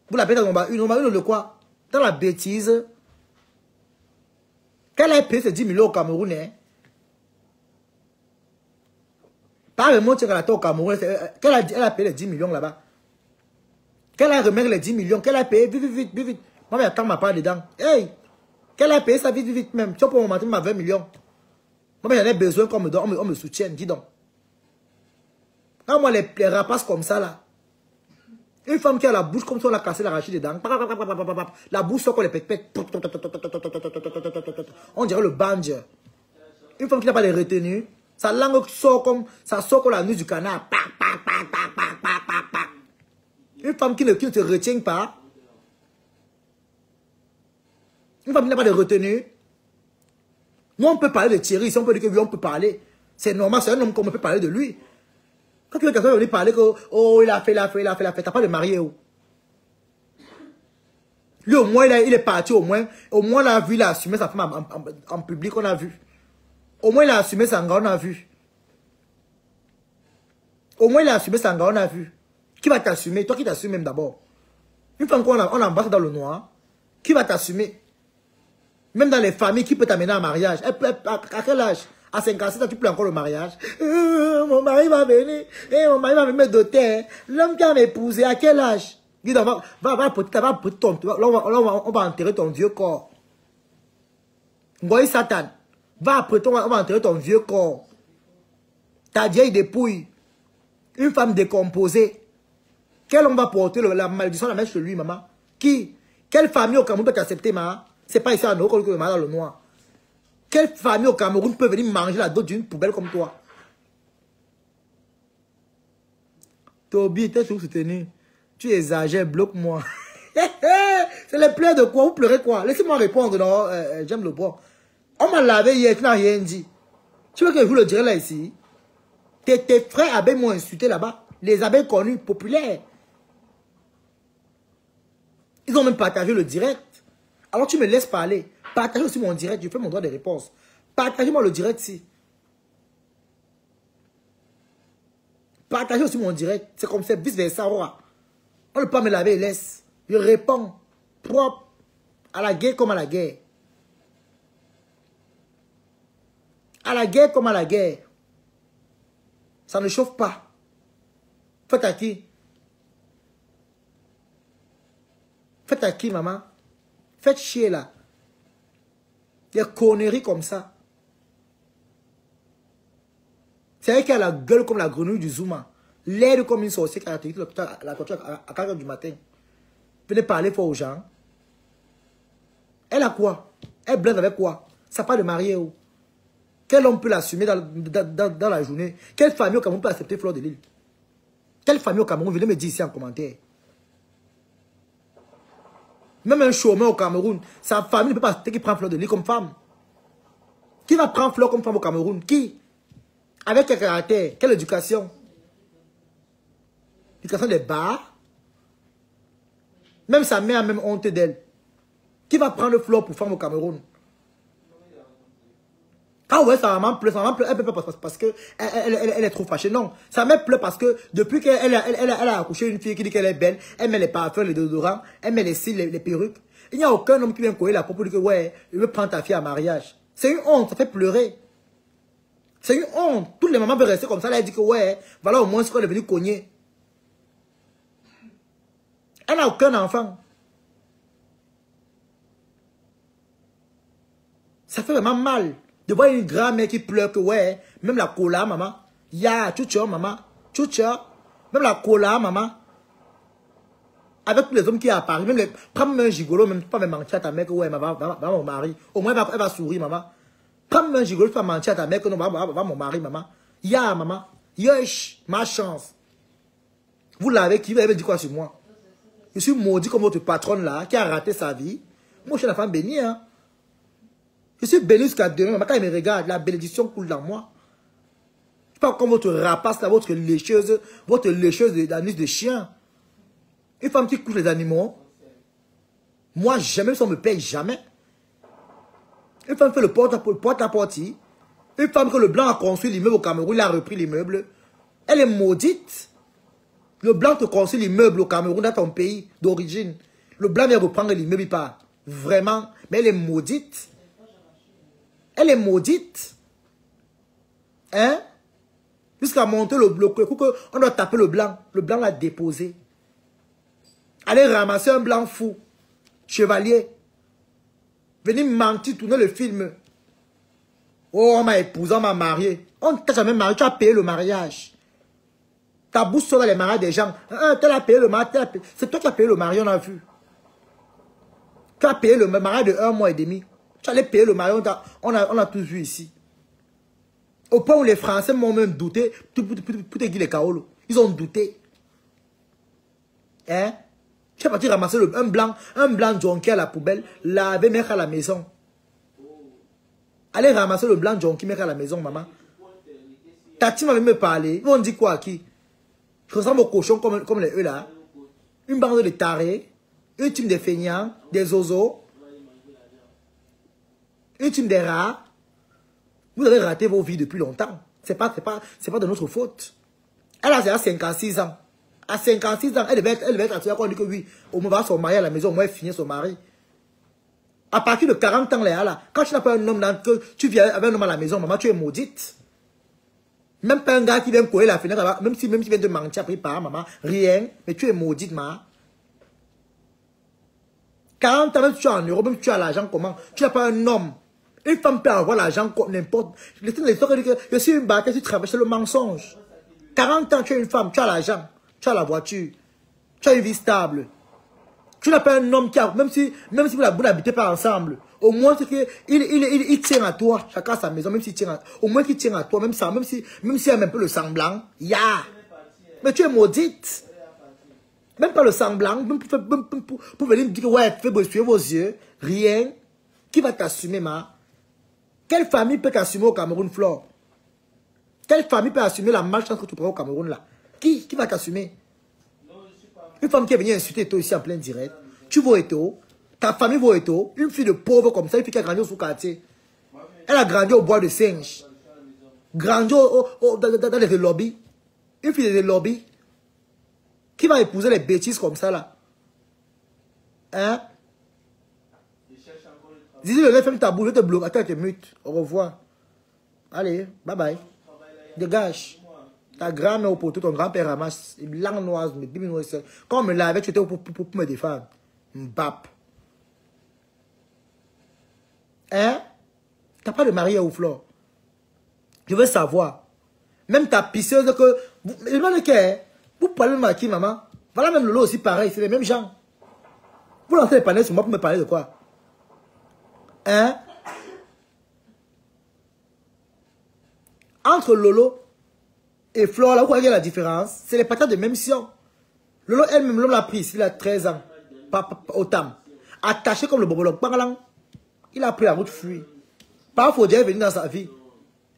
Vous l'appelez dans nombre 1. Nombre 1 de quoi? Dans la bêtise. Quel a payé ces 10 millions au Cameroun? Hein? Pas le monde qui est au Cameroun. Elle a payé les 10 millions là-bas. Qu'elle a remis les 10 millions. Qu'elle a payé vite. Moi, j'attends ma part dedans. Hey! Qu'elle a payé ça vite même. Tu vois, pour mon ma 20 millions. Moi, j'en ai besoin qu'on me soutienne. Dis donc. Quand moi, les rapaces comme ça, là. Une femme qui a la bouche comme ça, on l'a cassé, la rachée dedans. La bouche sort comme les pètes. On dirait le banjo. Une femme qui n'a pas de retenue. Sa langue sort comme la nuit du canard. Une femme qui ne te retient pas. Une femme qui n'a pas de retenue. Nous, on peut parler de Thierry. Si on peut dire que lui, on peut parler. C'est normal, c'est un homme qu'on peut parler de lui. Quand quelqu'un va venir parler que, oh, il a fait. T'as pas de marié où? Lui, au moins, il est parti, au moins, on a vu, il a assumé sa femme en public, on a vu. Au moins, il a assumé sa gars, on a vu. Au moins, il a assumé sa gars, on a vu. Qui va t'assumer? Toi qui t'assumes même d'abord. Une fois qu'on embrasse dans le noir, qui va t'assumer? Même dans les familles, qui peut t'amener en mariage? À quel âge? À 57 ans, tu peux encore le mariage? Mon mari va venir. Mon mari va me mettre doter. L'homme qui a m'épousé, à quel âge? Dis donc, on va enterrer ton vieux corps. Ngoï Satan. Va apprêter, on va enterrer ton vieux corps. Ta vieille dépouille. Une femme décomposée. Quel homme va porter la malédiction, la mettre chez lui, maman? Qui? Quelle famille au Cameroun peut t'accepter, maman? C'est pas ici à nous qu'on le met dans le noir. Quelle famille au Cameroun peut venir manger la dos d'une poubelle comme toi? Toby, t'es toujours soutenu. Tu exagères, bloque-moi. C'est les pleurs de quoi? Vous pleurez quoi? Laissez-moi répondre, non, j'aime le bois. On m'a lavé hier, tu n'as rien dit. Tu veux que je vous le dirai là, ici? Tes frères abeilles m'ont insulté là-bas. Les abeilles connues, populaires. Ils ont même partagé le direct. Alors tu me laisses parler. Partagez aussi mon direct, je fais mon droit de réponse. Partagez-moi le direct ici. Partagez aussi mon direct. C'est comme ça, vice-versa. On ne peut pas me laver et laisse. Je réponds propre à la guerre comme à la guerre. À la guerre comme à la guerre. Ça ne chauffe pas. Faites à qui? Faites à qui, maman? Faites chier là. Des conneries comme ça. C'est elle qui a la gueule comme la grenouille du Zouma. L'air comme une sorcière caractéristique à 4 h du matin. Venez parler fort aux gens. Elle a quoi? Elle blinde avec quoi? Ça pas de mariée où? Quel homme peut l'assumer dans la journée? Quelle famille au Cameroun peut accepter Fleur de Lys? Quelle famille au Cameroun? Venez me dire ici en commentaire. Même un chômeur au Cameroun, sa famille ne peut pas accepter qu'il prend Fleur de Lys comme femme. Qui va prendre Fleur comme femme au Cameroun? Qui? Avec quel caractère? Quelle éducation? L'éducation des bars? Même sa mère a même honte d'elle. Qui va prendre Fleur pour femme au Cameroun? Ah ouais, sa maman pleure, elle peut pas parce que elle est trop fâchée. Non, sa mère pleure parce que depuis qu'elle a accouché une fille qui dit qu'elle est belle, elle met les parfums, les déodorants, elle met les cils, les perruques. Il n'y a aucun homme qui vient courir la peau pour dire que ouais, il veut prendre ta fille à mariage. C'est une honte, ça fait pleurer. C'est une honte. Toutes les mamans veulent rester comme ça, là, elle dit que ouais, voilà au moins ce qu'on est venu cogner. Elle n'a aucun enfant. Ça fait vraiment mal de voir une grand-mère qui pleure que ouais, même la cola, maman. Ya, tchoucha, maman. Tchoucha. Même la cola, maman. Avec tous les hommes qui apparaissent, même les... Prends-moi un gigolo, même pas me mentir à ta mère que ouais, maman, va mon mari. Au moins, elle va sourire, maman. Prends-moi un gigolo, pas mentir à ta mère que non, va mon mari, maman. Ya, maman. Yosh, ma chance. Vous l'avez qui? Vous avez dit quoi sur moi? Je suis maudit comme votre patronne là, qui a raté sa vie. Moi, je suis la femme bénie, hein. Je suis béni jusqu'à demain. Quand il me regarde, la bénédiction coule dans moi. Je ne suis pas comme votre rapace, là, votre lécheuse d'anis de chien. Une femme qui couche les animaux. Moi, jamais, ça ne me paye jamais. Une femme fait le porte-à-porte. Une femme que le blanc a construit l'immeuble au Cameroun, il a repris l'immeuble. Elle est maudite. Le blanc te construit l'immeuble au Cameroun, dans ton pays d'origine. Le blanc vient reprendre l'immeuble, il part. Vraiment. Mais elle est maudite. Elle est maudite. Hein? Jusqu'à monter le bloc. On doit taper le blanc. Le blanc l'a déposé. Allez ramasser un blanc fou. Chevalier. Venez mentir, tourner le film. Oh, on m'a épousé, on m'a marié. On ne t'a jamais marié, tu as payé le mariage. Ta bouche sort dans les mariages des gens. Tu as payé le mariage. C'est toi qui as payé le mariage, on a vu. Tu as payé le mariage de 1 mois et demi. Tu allais payer le mariage, on a tous vu ici. Au point où les Français m'ont même douté pour te dire les Kaolo. Ils ont douté. Hein? Tu es parti ramasser un blanc jonqué à la poubelle, laver, mettre à la maison. Allez ramasser le blanc jonqué, mettre à la maison, maman. Ta team va me parler. Ils vont dire quoi à qui? Je ressemble aux cochons comme les eux là. Une bande de tarés, une team de feignants, des oiseaux. Une team des rats. Vous avez raté vos vies depuis longtemps. C'est pas de notre faute. Elle a 56 ans. À 56 ans, elle devait être assurée qu'on dit que oui, on va se marier à la maison, on va finir son mari. À partir de 40 ans, là, quand tu n'as pas un homme, que tu viens avec un homme à la maison, maman, tu es maudite. Même pas un gars qui vient courir la fenêtre, même s'il vient te mentir après par maman, rien, mais tu es maudite, maman. 40 ans, même si tu es en Europe, même si tu as l'argent, comment? Tu n'as pas un homme. Une femme peut avoir l'argent comme n'importe. Je suis une bataille, tu travailles, c'est le mensonge. 40 ans, tu es une femme, tu as l'argent, tu as la voiture, tu as une vie stable. Tu n'as pas un homme qui a, même si vous n'habitez pas ensemble, au moins c'est que il tient à toi, chacun à sa maison, même s'il tient à, au moins qu'il tient à toi, même s'il aime un peu le semblant, ya. Mais tu es maudite. Même pas le semblant, même pour venir me dire que ouais, fais bossuer vos yeux. Rien. Qui va t'assumer, ma? Quelle famille peut t'assumer au Cameroun, Flore? Quelle famille peut assumer la malchance que tu prends au Cameroun, là? Qui va t'assumer? Une femme qui est venue insulter toi ici en plein direct. Tu vas être ta famille va être une fille de pauvre comme ça, une fille qui a grandi au sous-quartier. Elle a grandi au bois de singe. Grandi dans les lobbies. Une fille des lobbies. Qui va épouser les bêtises comme ça, là? Hein? Dis-le, ferme ta bouche, je te bloque. Attends, je te mute. Au revoir. Allez, bye bye. Dégage. Ta grand-mère au poteau, ton grand-père ramasse. Une langue noire, mais 10 minutes. Quand on me lavait, tu étais pour me défendre. Mbap. Hein? T'as pas de mari au flore. Je veux savoir. Même ta pisseuse que... Vous parlez de qui, maman? Voilà, même Lolo aussi pareil. C'est les mêmes gens. Vous lancez les panels sur moi pour me parler de quoi? Hein? Entre Lolo et Flore, là, vous voyez la différence? C'est les patates de même sion. Lolo, elle-même, l'homme l'a pris, il a 13 ans. Au tam. Attaché comme le bobolog. Il a pris la route fuir. Parfois, Dieu est venu dans sa vie.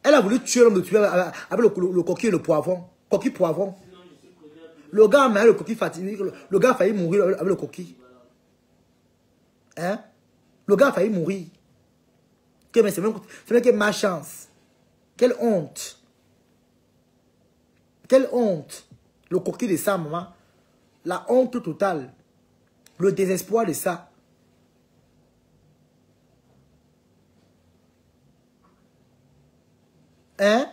Elle a voulu tuer l'homme de tuer avec le coquille et le poivron. Coquille poivron. Le gars a mis le coquille fatigué. Le gars a failli mourir avec le coquille. Hein? Le gars a failli mourir. Mais c'est même que ma chance. Quelle honte. Quelle honte. Le coquille de ça, maman. La honte totale. Le désespoir de ça. Hein?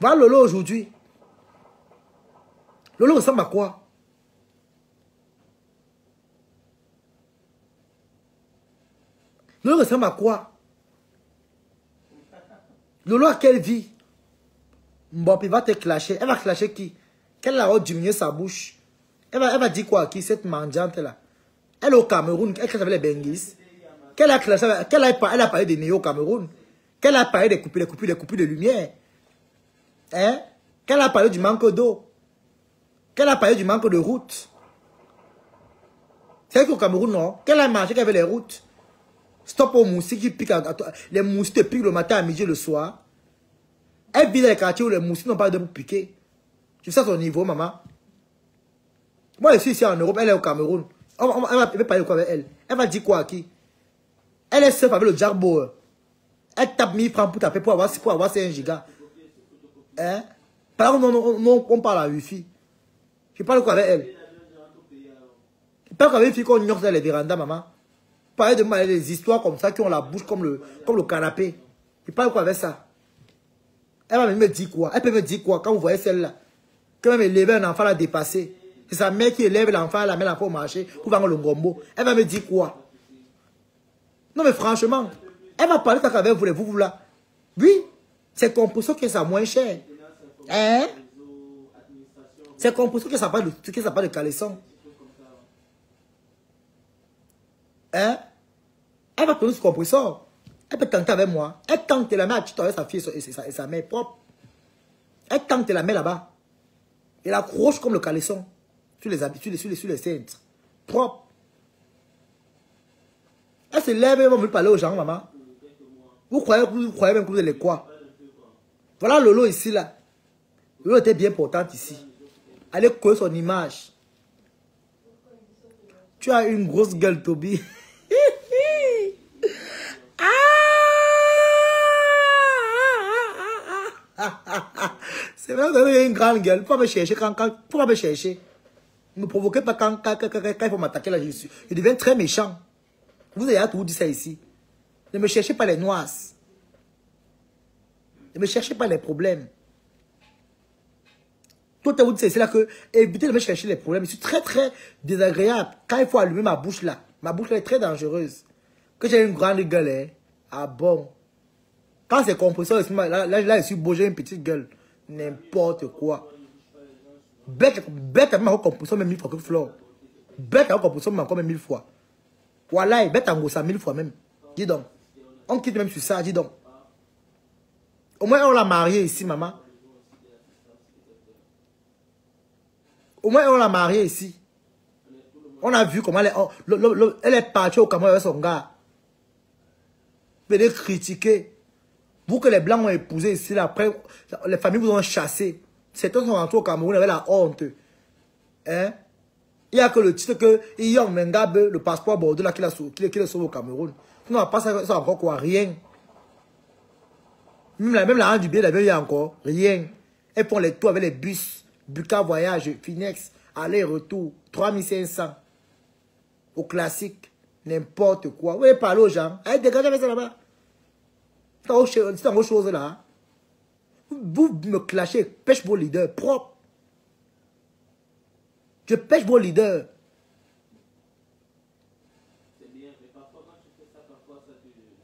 Voilà Lolo aujourd'hui. Lolo ressemble à quoi? Lolo ressemble à quoi? Lolo a quelle vie? Mbappé va te clasher. Elle va clasher qui? Qu'elle a diminué sa bouche. Elle va dire quoi à qui, cette mendiante là? Elle est au Cameroun, elle clash avec les Benguis. Elle a parlé des néo au Cameroun. Qu'elle a parlé des coupures de lumière. Hein? Qu'elle a parlé du manque d'eau. Qu'elle a parlé du manque de route. C'est qu'au Cameroun, non? Qu'elle a marché avec les routes. Stop aux moustiques qui piquent. Les moustiques te piquent le matin, à midi, le soir. Elle vit dans les quartiers où les moustiques n'ont pas de pour piquer. Tu sais son niveau, maman. Moi, je suis ici en Europe, elle est au Cameroun. Elle va parler quoi avec elle? Elle va dire quoi à qui? Elle est seule avec le jarbo. Elle tape 1000 francs pour taper pour avoir 5 gigas. Hein? Par exemple, on parle à Wi-Fi. Je parle quoi avec elle? Je parle avec une fille qu'on ignore dans les vérandas, maman. Parler de moi, des histoires comme ça qui ont la bouche comme le canapé. Je parle quoi avec ça? Elle va me dire quoi? Elle peut me dire quoi quand vous voyez celle-là? Quand même élever un enfant la dépasser. C'est sa mère qui élève l'enfant, elle amène l'enfant au marché pour vendre le ngombo. Elle va me dire quoi? Non mais franchement, elle va parler avec vous là. Oui, c'est composé que ça moins cher. Hein? C'est composé que ça n'a pas de caleçon. Hein? Elle va prendre ce compresseur. Elle peut tenter avec moi. Elle tente la mère à avec sa fille et sa mère propre. Elle tente la mère là-bas. Elle accroche comme le caleçon. Sur les habitudes, sur les cintres. Propre. Elle se lève et va me parler aux gens, maman. Vous croyez même que vous êtes quoi? Voilà Lolo ici, là. Lolo était bien portante ici. Allez coller son image. Tu as une grosse gueule, Toby. C'est vrai que vous avez une grande gueule. Pourquoi me chercher pourquoi me chercher? Ne me provoquez pas quand il faut m'attaquer là. Je deviens très méchant. Vous avez tout dit ça ici. Ne me cherchez pas les noirs. Ne me cherchez pas les problèmes. Tout vous dit c'est là que évitez de me chercher les problèmes. Je suis très très désagréable. Quand il faut allumer ma bouche là est très dangereuse. Que j'ai une grande gueule, hein. Ah bon. Quand c'est compresseur, là je suis beau, j'ai une petite gueule. N'importe quoi. Bête à compresseur même 1000 fois que Flore. Bête à compresseur même encore même 1000 fois. Voilà, bête à ça 1000 fois même. Dis donc. On quitte même sur ça, dis donc. Au moins on l'a marié ici, maman. Au moins, on l'a mariée ici. On a vu comment elle est partie au Cameroun avec son gars. Venez critiquer. Vous que les Blancs ont épousé ici, là, après, les familles vous ont chassé. Certains sont rentrés au Cameroun avec la honte. Hein? Il n'y a que le titre que Iyong Mengabe, le passeport bordeaux là, qu'il a sauvé au Cameroun. Sinon, on pas ça encore quoi, rien. Même la rente du billet d'avion, il y a encore rien. Elles font les tours avec les bus, Buka Voyage, Finex, aller-retour, 3500. Au classique, n'importe quoi. Vous voulez parler aux gens. Allez, dégagez avec ça là-bas. C'est en autre chose là. Vous me clashez, pêche vos leaders propres. Je pêche vos leaders.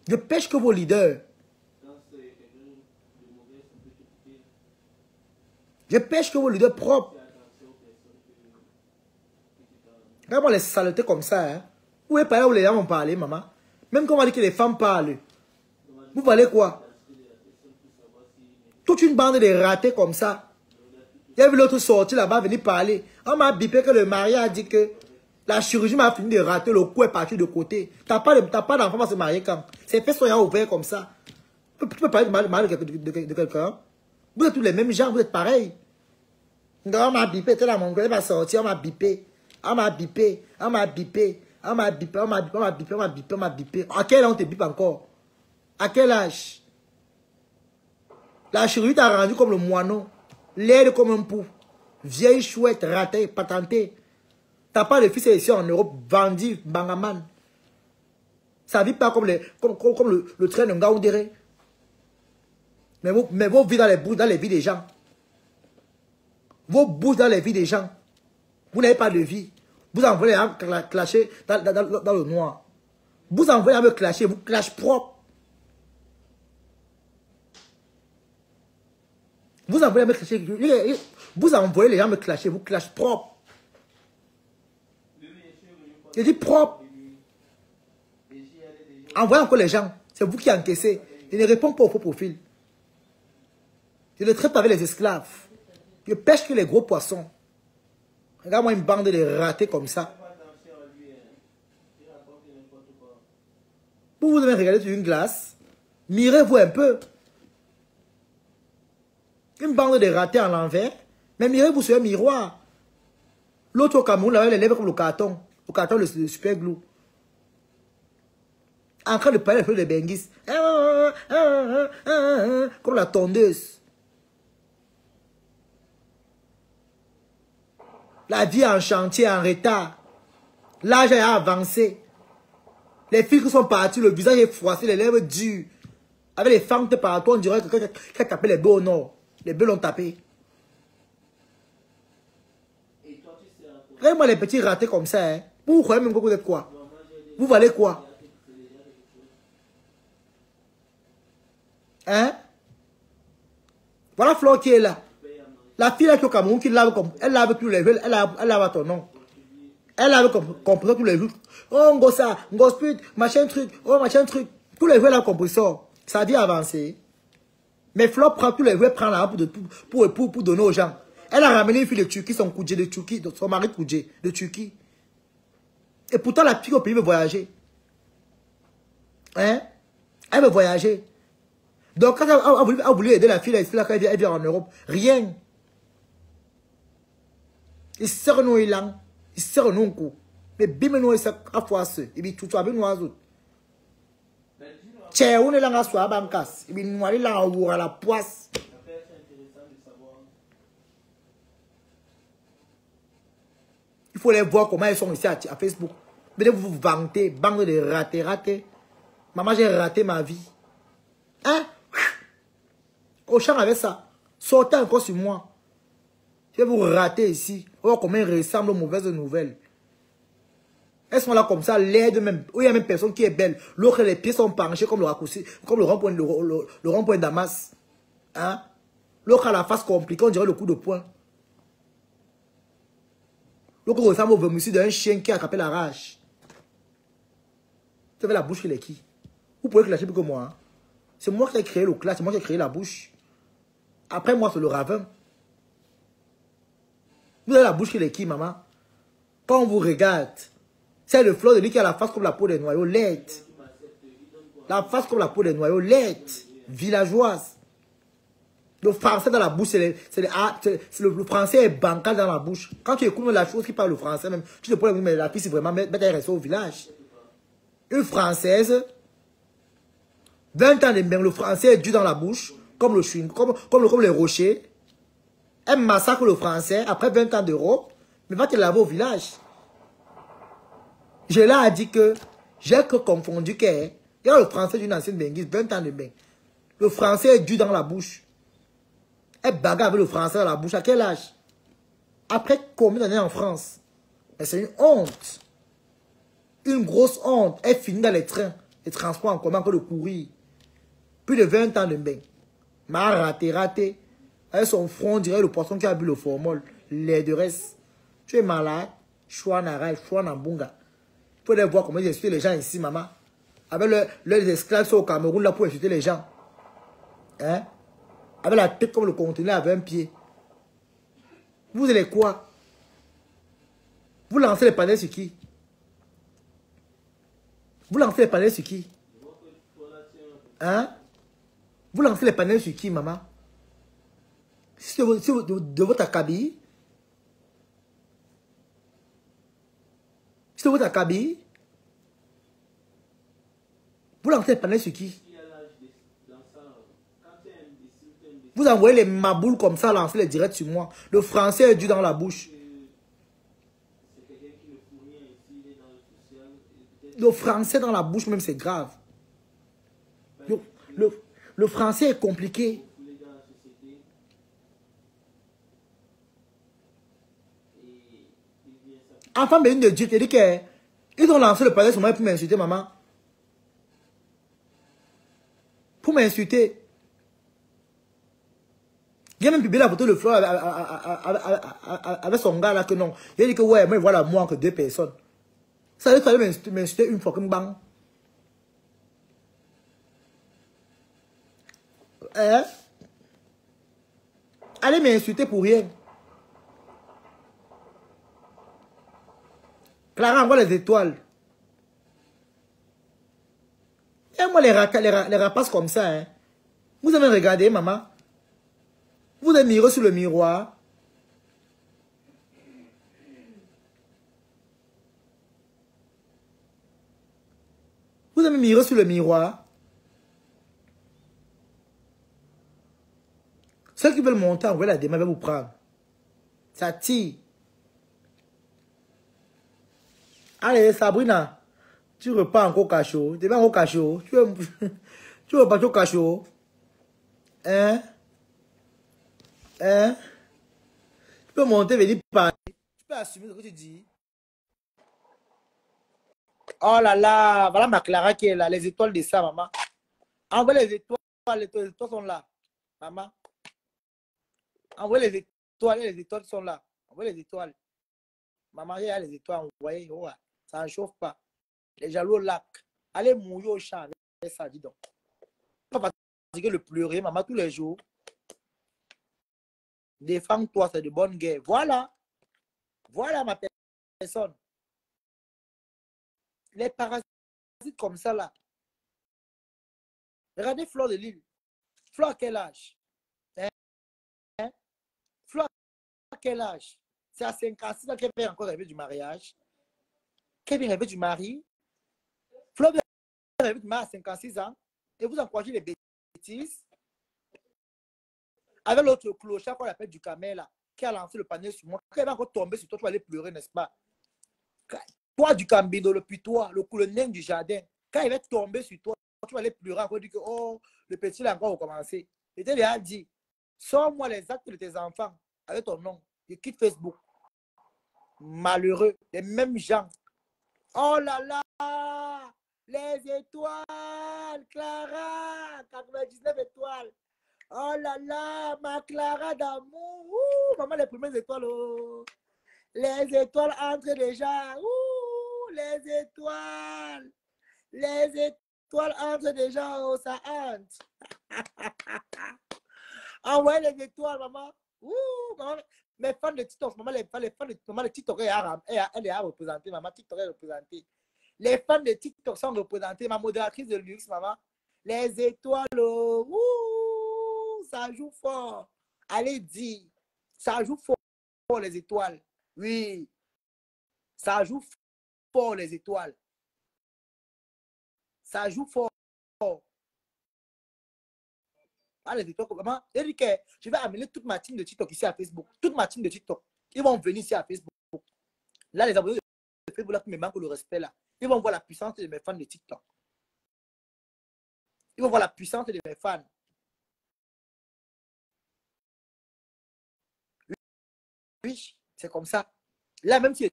Je pêche que vos leaders. Je pêche que vos leaders propres. Vraiment les saletés comme ça. Hein? Vous voyez pas là où les gens vont parler, maman. Même quand on va dire que les femmes parlent. Vous parlez quoi? Toute une bande de ratés comme ça. Il y a vu l'autre sortir là-bas, venir parler. On m'a bipé que le mari a dit que la chirurgie m'a fini de rater, le cou est parti de côté. T'as pas d'enfant à se marier quand? Ces fesses sont ouverts comme ça. Tu peux parler de mal de quelqu'un? Vous êtes tous les mêmes gens, vous êtes pareils. On m'a bipé, tu es là, mon gars, il va sortir, on m'a bipé. On m'a bipé, on m'a bipé, on m'a bipé, on m'a bipé, on m'a bipé, on m'a bipé, on m'a bipé. À quel âge on te bipe encore? À quel âge? La chirurgie t'a rendu comme le moineau, l'aide comme un pou, vieille chouette, ratée, patentée. T'as pas de fils ici en Europe, vendu, bangaman. Ça vit pas comme le train de Ngaoundéré. Mais vous vivez dans les bouches, dans les vies des gens. Vos bouches dans les vies des gens. Vous n'avez pas de vie. Vous envoyez un clasher dans le noir. Vous envoyez un me clasher, vous clash propre. Vous envoyez un me clasher. Vous envoyez les gens me clasher, vous clash propre. Je dis propre. Envoyez encore les gens. C'est vous qui encaissez. Je ne réponds pas au faux profil. Je ne traite pas avec les esclaves. Je pêche que les gros poissons. Regarde-moi une bande de ratés comme ça. Vous devez regarder sur une glace. Mirez-vous un peu. Une bande de ratés en l'envers. Mais mirez-vous sur un miroir. L'autre au Cameroun avait les lèvres comme le carton. Le carton, le super glue. En train de parler un peu de Benguis. Comme la tondeuse. La vie en chantier, en retard. L'âge a avancé. Les filles qui sont parties, le visage est froissé, les lèvres dures. Avec les fentes partout, on dirait que quelqu'un tapé les bœufs au nord. Les bœufs l'ont tapé. Regardez-moi les petits ratés comme ça. Hein. Vous croyez même que vous êtes quoi? Vous valez quoi? Hein? Voilà Flore qui est là. La fille là qui est au Cameroun, qui lave comme. Elle lave tous les jours, elle lave à ton nom. Elle lave compresseur tous les jours. Oh, ngossa, ngosput, machin truc, oh, machin truc. Tous les jours, elle a compresseur. Ça a dit avancer. Mais Flore prend tous les jours, prend la pour donner aux gens. Elle a ramené une fille de Turquie, son Koudjé de Turquie, son mari de Koudjé de Turquie. Et pourtant, la fille au pays veut voyager. Hein? Elle veut voyager. Donc, quand elle a voulu aider la fille, elle vient en Europe, rien. Il sert nous ilang, il sert nous coup. Mais bim nous ça à fois ce, et puis tout avec nous autres. Tiens, on est là à soi bankas, et puis nous allons là à la poisse. Il faut les voir comment ils sont ici à Facebook. Venez vous vanter, bande de ratés. Maman, j'ai raté ma vie. Hein? Au champ avec ça. Sortez encore sur moi. Je vais vous rater ici. Oh, comment ils ressemblent aux mauvaises nouvelles. Elles sont là comme ça, laides même. Il y a même personne qui est belle. L'autre, les pieds sont penchés comme le raccourci, comme le rond-point Damas. Hein? L'autre a la face compliquée, on dirait le coup de poing. L'autre ressemble au vermicide d'un chien qui a attrapé la rage. Vous avez la bouche qui est qui? Vous pouvez clasher plus que moi. Hein? C'est moi qui ai créé le clash, c'est moi qui ai créé la bouche. Après moi, c'est le ravin. Vous avez la bouche qui est qui, maman? Quand on vous regarde, c'est le fleur de lis qui a la face comme la peau des noyaux, laide. La face comme la peau des noyaux, laide, villageoise. Le français dans la bouche, le français est bancal dans la bouche. Quand tu écoutes la chose qui parle le français, même, tu te poses mais la fille, c'est vraiment mettre un resto au village. Une française, 20 ans de bain, le français est dur dans la bouche, comme le chewing, comme les rochers. Elle massacre le français après 20 ans d'Europe, mais va te laver au village. Je l'ai dit que j'ai que confondu que il y a le français d'une ancienne benguise, 20 ans de bain. Le français est dur dans la bouche. Elle bagarre avec le français dans la bouche. À quel âge? Après combien d'années en France? Mais c'est une honte. Une grosse honte. Elle finit dans les trains, les transports en commun que de courir. Plus de 20 ans de bain. M'a raté. Avec son front, on dirait le poisson qui a bu le formol. Les de reste. Tu es malade. Choua Nara, Choua Nambunga. Il faut les voir comment ils insultent les gens ici, maman. Avec leurs esclaves sont au Cameroun là pour insulter les gens. Hein? Avec la tête comme le conteneur avec un pied. Vous allez quoi? Vous lancez les panels sur qui? Vous lancez les panels sur qui? Hein? Vous lancez les panels sur qui, maman? Si de votre acabit? Si de votre acabit? Vous lancez les panels sur qui? Vous envoyez les maboules comme ça, lancer les directs sur moi. Le français est dur dans la bouche. Le français dans la bouche même, c'est grave. Le français est compliqué. Enfant béni de Dieu, tu dis qu'ils ont lancé le palais sur moi pour m'insulter, maman. Pour m'insulter. Il a même publié la photo de Fleur avec son gars là que non. Il a dit que ouais, moi voilà moi que 2 personnes. Ça veut dire m'insulter une fois comme bang. Hein? Allez m'insulter pour rien. Clara envoie les étoiles. Et moi les rapaces comme ça. Hein? Vous avez regardé maman? Vous avez miré sur le miroir. Vous avez miré sur le miroir. Ceux qui veulent monter, envoyez la démarche, va vous prendre. Ça tire. Allez, Sabrina, tu repars encore au cachot. Tu vas au cachot. Tu repars au cachot. Hein? Hein? Tu peux monter, venir parler. Tu peux assumer ce que tu dis. Oh là là, voilà ma Clara qui est là. Les étoiles de ça, maman. Envoie les étoiles sont là. Maman. Envoie les étoiles sont là. Envoie les étoiles. Maman, il y a les étoiles envoyées. Oh, ça ne chauffe pas. Les jaloux au lac. Allez mouiller au champ avec ça, dis donc. Pas fatiguer le pleurer, maman, tous les jours. Défends-toi, c'est de bonne guerre. Voilà. Voilà ma personne. Les parasites comme ça, là. Regardez Fleur de Lille. Fleur à quel âge? Hein? Fleur à quel âge? C'est à 56 ans qu'elle vient encore rêver du mariage. Qu'elle vient rêver du mari. Fleur vient rêver du mari à 56 ans. Et vous encouragez les bêtises. Avec l'autre clochard qu'on appelle du camel, là, qui a lancé le panier sur moi. Quand elle va encore tomber sur toi, tu vas aller pleurer, n'est-ce pas? Toi du Cambido, le putois, le nain du jardin, quand il va tomber sur toi, tu vas aller pleurer encore dire que oh, le petit a encore recommencé. Et tu lui as dit, sors-moi les actes de tes enfants avec ton nom. Je quitte Facebook. Malheureux, les mêmes gens. Oh là là, les étoiles, Clara, 99 étoiles. Oh là là, ma Clara d'amour. Maman, les premières étoiles. Oh. Les étoiles entrent déjà. Les étoiles. Les étoiles entrent déjà. Oh, ça entre. Envoyez les étoiles, maman. Maman. Mes fans de TikTok, maman, les fans de maman, le TikTok, elle est à représenter, maman, TikTok est représenté. Les fans de TikTok sont représentés, ma modératrice de luxe, maman. Les étoiles, ouh, ça joue fort. Allez, dis, ça joue fort, les étoiles. Oui, ça joue fort, les étoiles. Ça joue fort. Ah, les étoiles, maman, elle dit que je vais amener toute ma team de TikTok ici à Facebook. Toute ma team de TikTok. Ils vont venir ici à Facebook. Là, les abonnés de Facebook, là, qui me manquent le respect, là. Ils vont voir la puissance de mes fans de TikTok. Ils vont voir la puissance de mes fans. Oui, c'est comme ça. Là, même si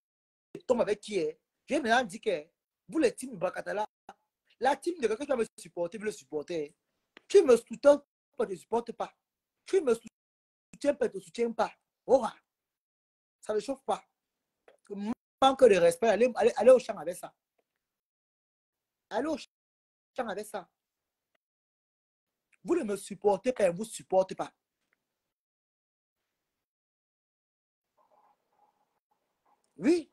je tombe avec qui est, j'ai maintenant dit que vous, les teams Bakatala, la team de quelqu'un qui va me supporter, veut le supporter. Tu me soutiens pas, tu ne supportes pas. Tu me soutiens pas, tu ne soutiens pas. Oh, ça ne chauffe pas. Manque de respect, allez au champ avec ça. Allez au champ avec ça. Vous ne me supportez pas, vous ne supportez pas. Oui.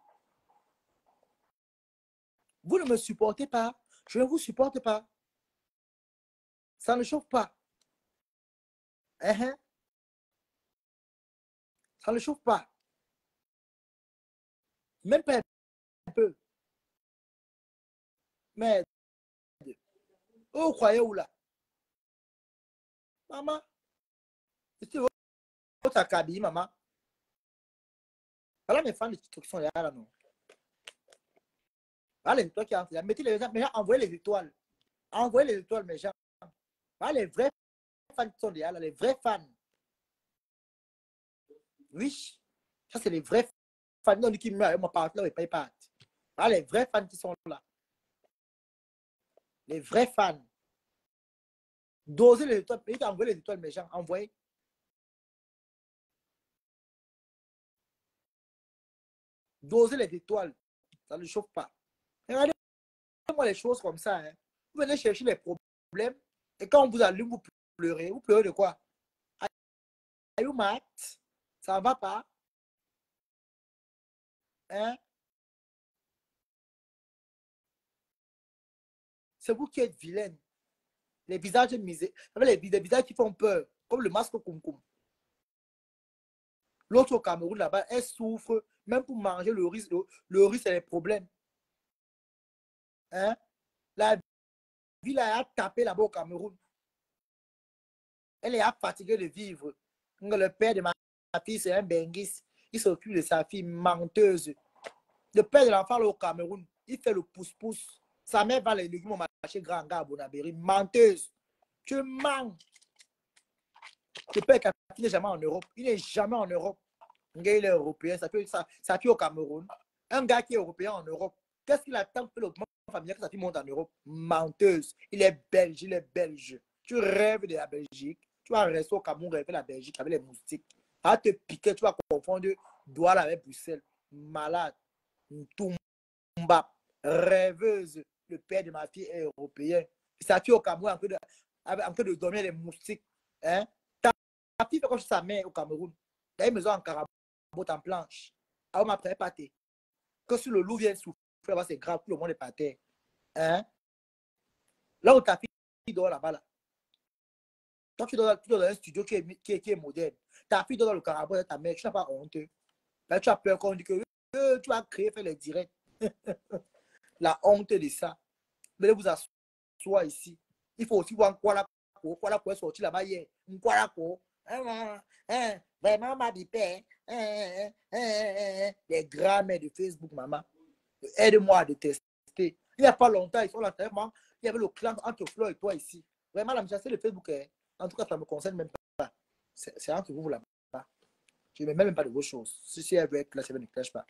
Vous ne me supportez pas, je ne vous supporte pas. Ça ne chauffe pas. Ça ne chauffe pas. Même pas un peu. Mais, vous croyez où là? Maman, c'est votre acabit, maman. Voilà mes fans de TikTok qui sont là, non. Voilà les étoiles qui entrent là. Mettez les gens, envoyez les étoiles. Envoyez les étoiles, mes gens. Voilà les vrais fans qui sont là, les vrais fans. Oui, ça c'est les vrais fans. Non, qui meurent, mon partenaire, ils pas. Voilà les vrais fans qui sont là. Les vrais fans. Dosez les étoiles. Envoyez les étoiles, mes gens. Envoyez. Dosez les étoiles. Ça ne chauffe pas. Regardez-moi les choses comme ça. Hein. Vous venez chercher les problèmes. Et quand on vous allume, vous pleurez. Vous pleurez de quoi? Are you mad? Ça ne va pas? Hein? C'est vous qui êtes vilaine. Les visages misés. Les visages qui font peur. Comme le masque Kumkum. L'autre au Cameroun, là-bas, elle souffre. Même pour manger le riz, c'est les problèmes. Hein? La ville a tapé là-bas au Cameroun. Elle est fatiguée de vivre. Le père de ma fille, c'est un benguis. Il s'occupe de sa fille menteuse. Le père de l'enfant au Cameroun, il fait le pouce-pouce. Sa mère vend les légumes au marché Grand Gare à Bonabéry. Menteuse. Tu mens. Le père qui n'est jamais en Europe. Il n'est jamais en Europe. Un gars, il est européen. Ça fait au Cameroun. Un gars qui est européen en Europe. Qu'est-ce qu'il attend que l'autre familial que sa fille monte en Europe? Menteuse. Il est belge. Il est belge. Tu rêves de la Belgique. Tu vas rester au Cameroun, rêver de la Belgique avec les moustiques. À te piquer, tu vas confondre Douala avec Bruxelles. Malade. Toumba. Rêveuse. Le père de ma fille est européen. Sa fille au Cameroun en train de dormir les moustiques. Hein? Ta fille fait comme sa mère au Cameroun. Il y a une maison en carabot en planche. On m'a préparé. Que si le loup vient souffler, c'est grave, tout le monde est par terre. Hein? Là où ta fille dort là-bas, là. Toi, tu dors dans un studio qui est moderne. Ta fille dort dans le carabot de ta mère, tu n'as pas honte. Là, tu as peur qu'on dit que tu vas créer, faire les directs. La honte de ça. Mais vous asseoir ici. Il faut aussi voir quoi la est sorti là-bas hier. Quoi la quoi. Vraiment, ma bipère. Les grammaires de Facebook, maman. Aide-moi à détester. Il n'y a pas longtemps, ils sont là, il y avait le clan entre Flo et toi ici. Vraiment, la c'est le Facebook. En tout cas, ça ne me concerne même pas. C'est entre vous là-bas. Je ne me mets même pas de vos choses. Si elle veut être là, elle ne crache pas.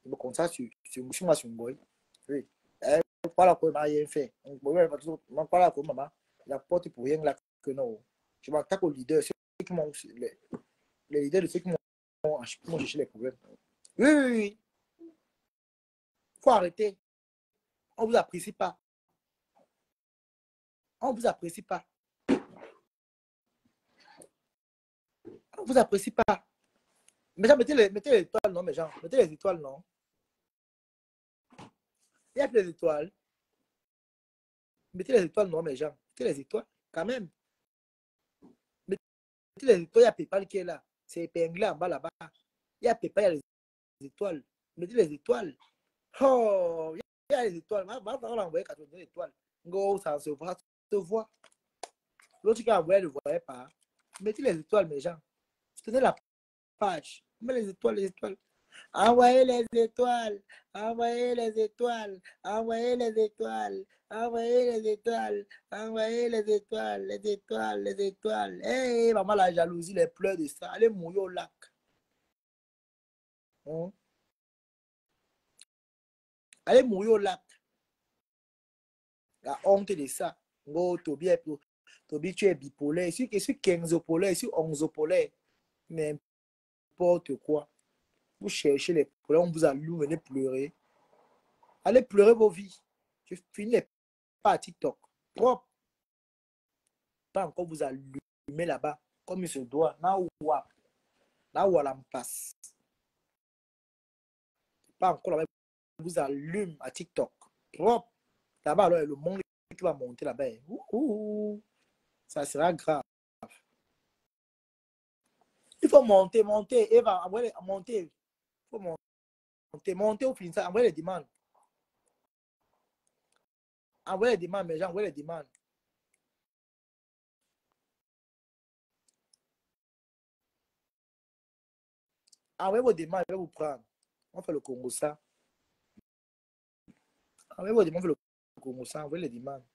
Je me concerne sur moi, sur boy. Oui. Voilà quoi, m'a rien fait. On parle quoi, maman. La porte pour rien là que non. Je m'attaque aux leaders, les leaders de ceux qui m'ont cherché les problèmes. Oui, oui, oui. Il faut arrêter. On ne vous apprécie pas. On ne vous apprécie pas. On ne vous apprécie pas. Mais genre, mettez les étoiles, non, mais genre, mettez les étoiles, non. Il y a plus les étoiles. Mettez les étoiles, non, mais genre, mettez les étoiles, quand même. Mettez les étoiles, il y a PayPal qui est là. C'est épinglé en bas là-bas. Il y a PayPal, il y a les étoiles. Mettez les étoiles. Oh, il y a les étoiles. On va envoyer 90 étoiles. Go, ça se voit. Ça se voit. L'autre qui a envoyé ne le voyait pas. Mettez les étoiles, mes gens. Tenez la page. Mets les étoiles, les étoiles. Envoyez les étoiles. Envoyez les étoiles. Envoyez les étoiles. Envoyez les étoiles. Envoyez les étoiles. Les étoiles, les étoiles. Hé, maman, la jalousie, les pleurs de ça. Allez mouiller au lac. Hein? Allez mouiller au lac. La honte de ça. Oh, Toby, tu es bipolaire. Ici, 15 polaire, ici, 11 polaire. N'importe quoi. Vous cherchez les problèmes, on vous allume, venez pleurer. Allez pleurer vos vies. Je finis pas à TikTok. Propre. Pas encore vous allumer là-bas, comme il se doit. Là où elle en passe. Pas encore là-bas, vous allume à TikTok. Propre. Là-bas, alors, le monde qui va monter là-bas. Ça sera grave. Il faut monter. Eva, monter. Il faut monter au final. Envoyez les demandes. Envoyez les demandes, mes gens, envoyez les demandes. Envoyez vos demandes, je vais vous prendre. On fait le Congo ça. Envoyez vos demandes, on fait le Congo ça. Envoyez les demandes.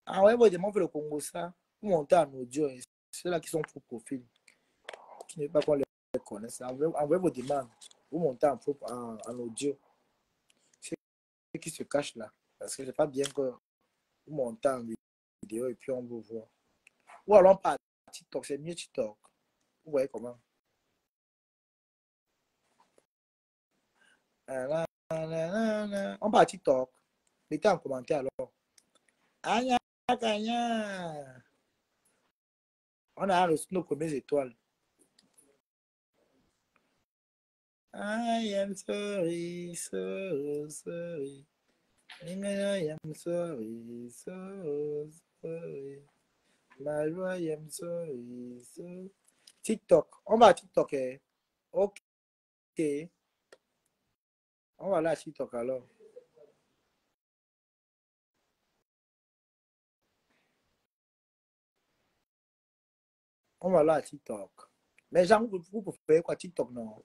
Envoyez vos demandes, on fait le Congo ça. Vous montez en audio. Ceux-là qui sont pour profil, qui ne veulent pas qu'on les connaisse. Envoyez vos demandes. Vous montez en audio. Ceux qui se cachent là. Parce que c'est pas bien que vous montez en vidéo et puis on vous voit. Ou alors par TikTok, c'est mieux TikTok. Vous voyez comment? On part TikTok. Mettez en commentaire alors. Anya, Anya. On a reçu nos premières étoiles. I am sorry, so sorry. I am sorry, so sorry. My joie, I am sorry, so. TikTok. On va à TikTok. Eh? Ok. On va là à TikTok alors. On va là à TikTok. Mais genre, vous préférez quoi TikTok, non?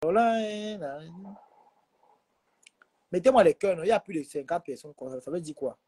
Non, là, mettez-moi les cœurs, non? Il y a plus de 50 personnes comme ça. Ça veut dire quoi?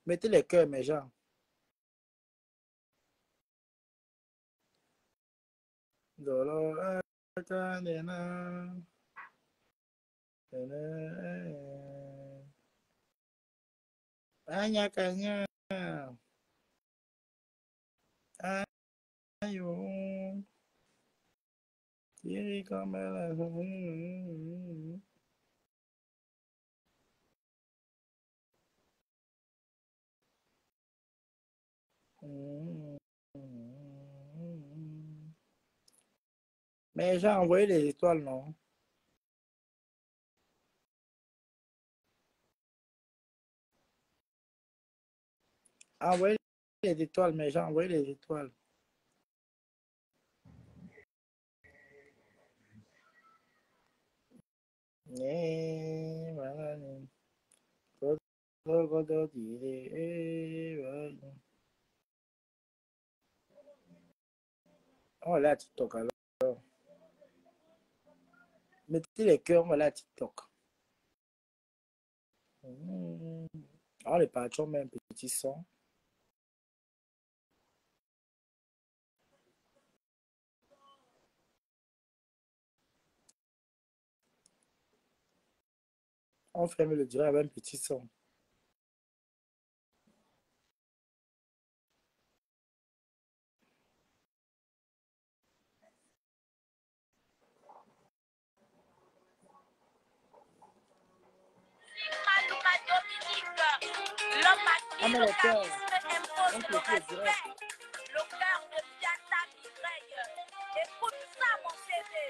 Mettez les cœurs, mes gens. Anya, Kanya. Ayo. Kiri kamera. Mais j'ai envoyé les étoiles, non? Envoyé les étoiles, mais j'ai envoyé les étoiles. On va là à TikTok alors. Mettez les cœurs, on va là à TikTok. On est parti, on met un petit son. On ferme le direct avec un petit son. L'homme à qui le charisme impose le respect. Le cœur devient ta mireille. Écoute ça, mon bébé.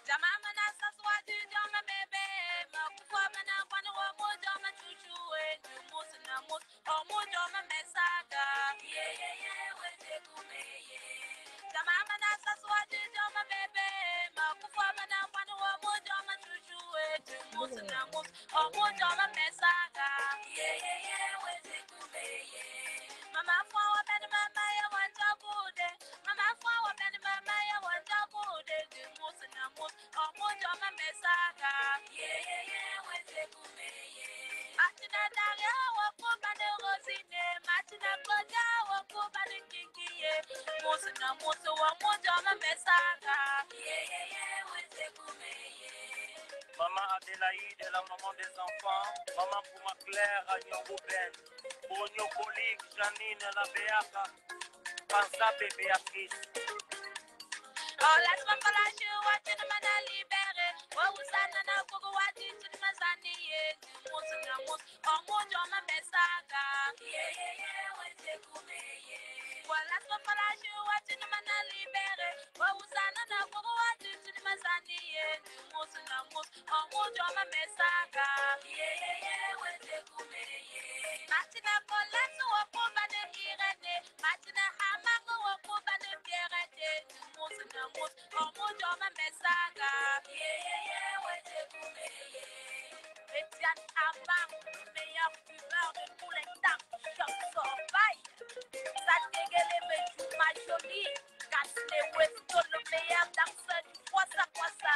Jamamana s'assoit du dans ma bébé. Ma pourquoi maintenant quand on remonte dans ma chouchou et du mousse na mousse. On monte dans ma messaga. Yeah, yeah, yeah, ouais, c'est coupé, yeah. Jamamana s'assoit du dans ma bébé. Ma pourquoi maintenant quand on remonte dans ma chouchou et du mousse na mousse. On monte dans ma messaga. Yeah, yeah, yeah, ouais, c'est coupé, yeah. Mama fwa ben mama ya wanta bude. Mama fwa ben mama ya wanta bude. Du mus na mus, o mujo ma mesaga. Yeah yeah yeah, wese kume yeah. Matina daga wa kuba de rosine, matina koja wa kuba de kinkiye. Mus na mus, o mujo ma mesaga. Yeah yeah yeah, wese kume yeah. Maman Adélaïde est la maman des enfants. Maman Pouma Claire, Agnon Rouben. Pour Nyokolique, Janine, la Béaka. Pansa, bébé Béatrice. Oh, laisse-moi pas lâcher, watch it, man, libéré. Oh, vous savez, non, pourquoi watch it, tu m'as zannié. Mousse, na mousse, oh, mon Dieu, ma messaga. Yeah, yeah, yeah, ouais, c'est coupé, yeah. Oh, laisse-moi pas lâcher, watch it, man, libéré. Oh, vous savez, non, pourquoi watch it, tu m'as zannié. Mousse, na mousse, oh, mon Dieu, ma messaga. Yeah, yeah, yeah, ouais, c'est coupé, yeah. Matina, Colette, ou Pouba de Irene. Matina, Hamago, ou Pouba de Pierrette. Mousse, na mousse, oh, mon Dieu, ma messaga. Yeah, yeah, yeah, ouais, c'est coupé, yeah. Etienne Amar, meilleur fumeur de tous les temps. Choc Sorbaille. Ça dégueule mes joues, ma jolie. Casse les Westo, le meilleur danseur du Poissa Poissa.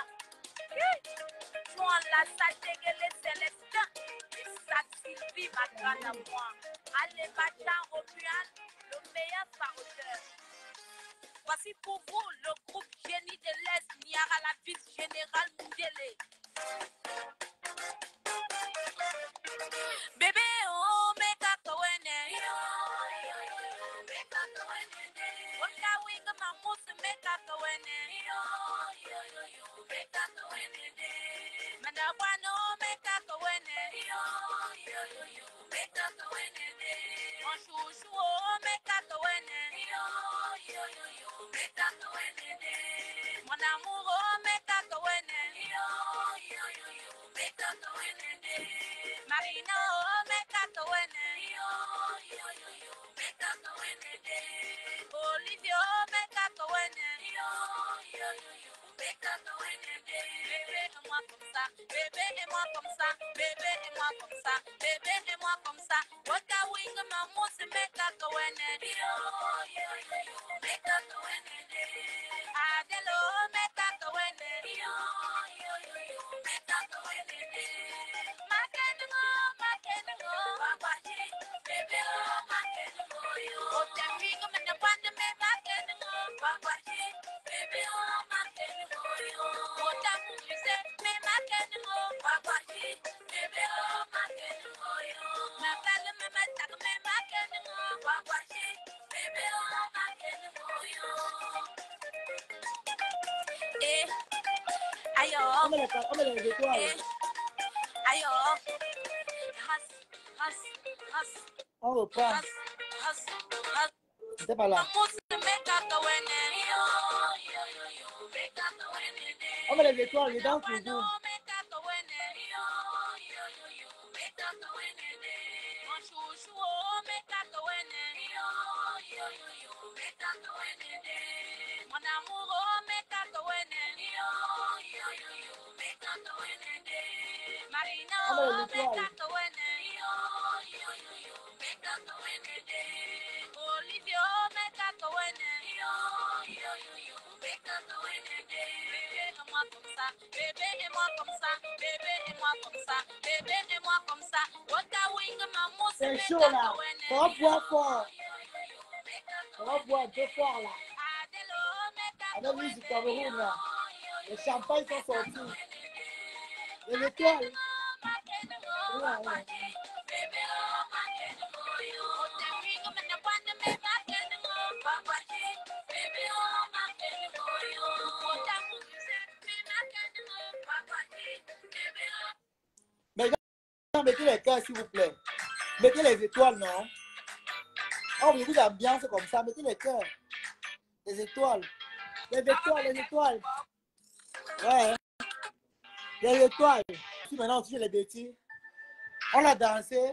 Jouant la salle dégueule Célestin. Et ça Sylvie, ma grande à moi. Allez, Bachan Romuald, le meilleur parodeur. Voici pour vous le groupe Génie de l'Est, Niara la vice-générale Moudélé. Bébé, oh, meka kawene. Waka winga mamusu meka kawene. Manabwano meka kawene. Mon chouchou, oh, meka kawene. Mon amour, oh, meka kawene. Marina, oh, meka kawene. Olivia, oh, meka kawene. Bébé et moi comme ça, bébé et moi comme ça, bébé et moi comme ça, bébé et moi comme ça. Waka wing ma mousse meka kawene. Adelo meka kawene. Makengo, makengo. Bébé oh makengo yo. Otamigo me ne pande me makengo. Bébé oh makengo yo. Otamu muse me makengo. Bébé oh makengo yo. Mabala me mataka me makengo. Bébé oh makengo yo. Eh, ayo. Eh, ayo. Has, has, has. On reprend. C'était pas là. On met les étoiles, les dents pour vous. Mon amour, oh, meka kawene. Marina, oh, meka kawene. Olivia, oh, meka kawene. Bébé et moi comme ça, bébé et moi comme ça, bébé et moi comme ça, bébé et moi comme ça. Waka wing ma mousse. C'est chaud là. On va boire fort. On va boire deux fois là. Avec lui du Cameroun là. Les champagnes sont sortis. Les étoiles. Mais mettez les cœurs, s'il vous plaît. Mettez les étoiles, non? Oh, vous avez l'ambiance comme ça. Mettez les cœurs. Les étoiles. Les étoiles, les étoiles. Ouais. Les étoiles. Si maintenant on tire les bêtises. On a dansé.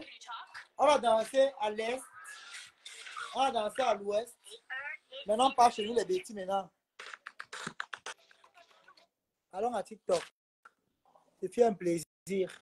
On a dansé à l'est. On a dansé à l'ouest. Maintenant, on part chez nous les bêtises maintenant. Allons à TikTok. C'est fait un plaisir.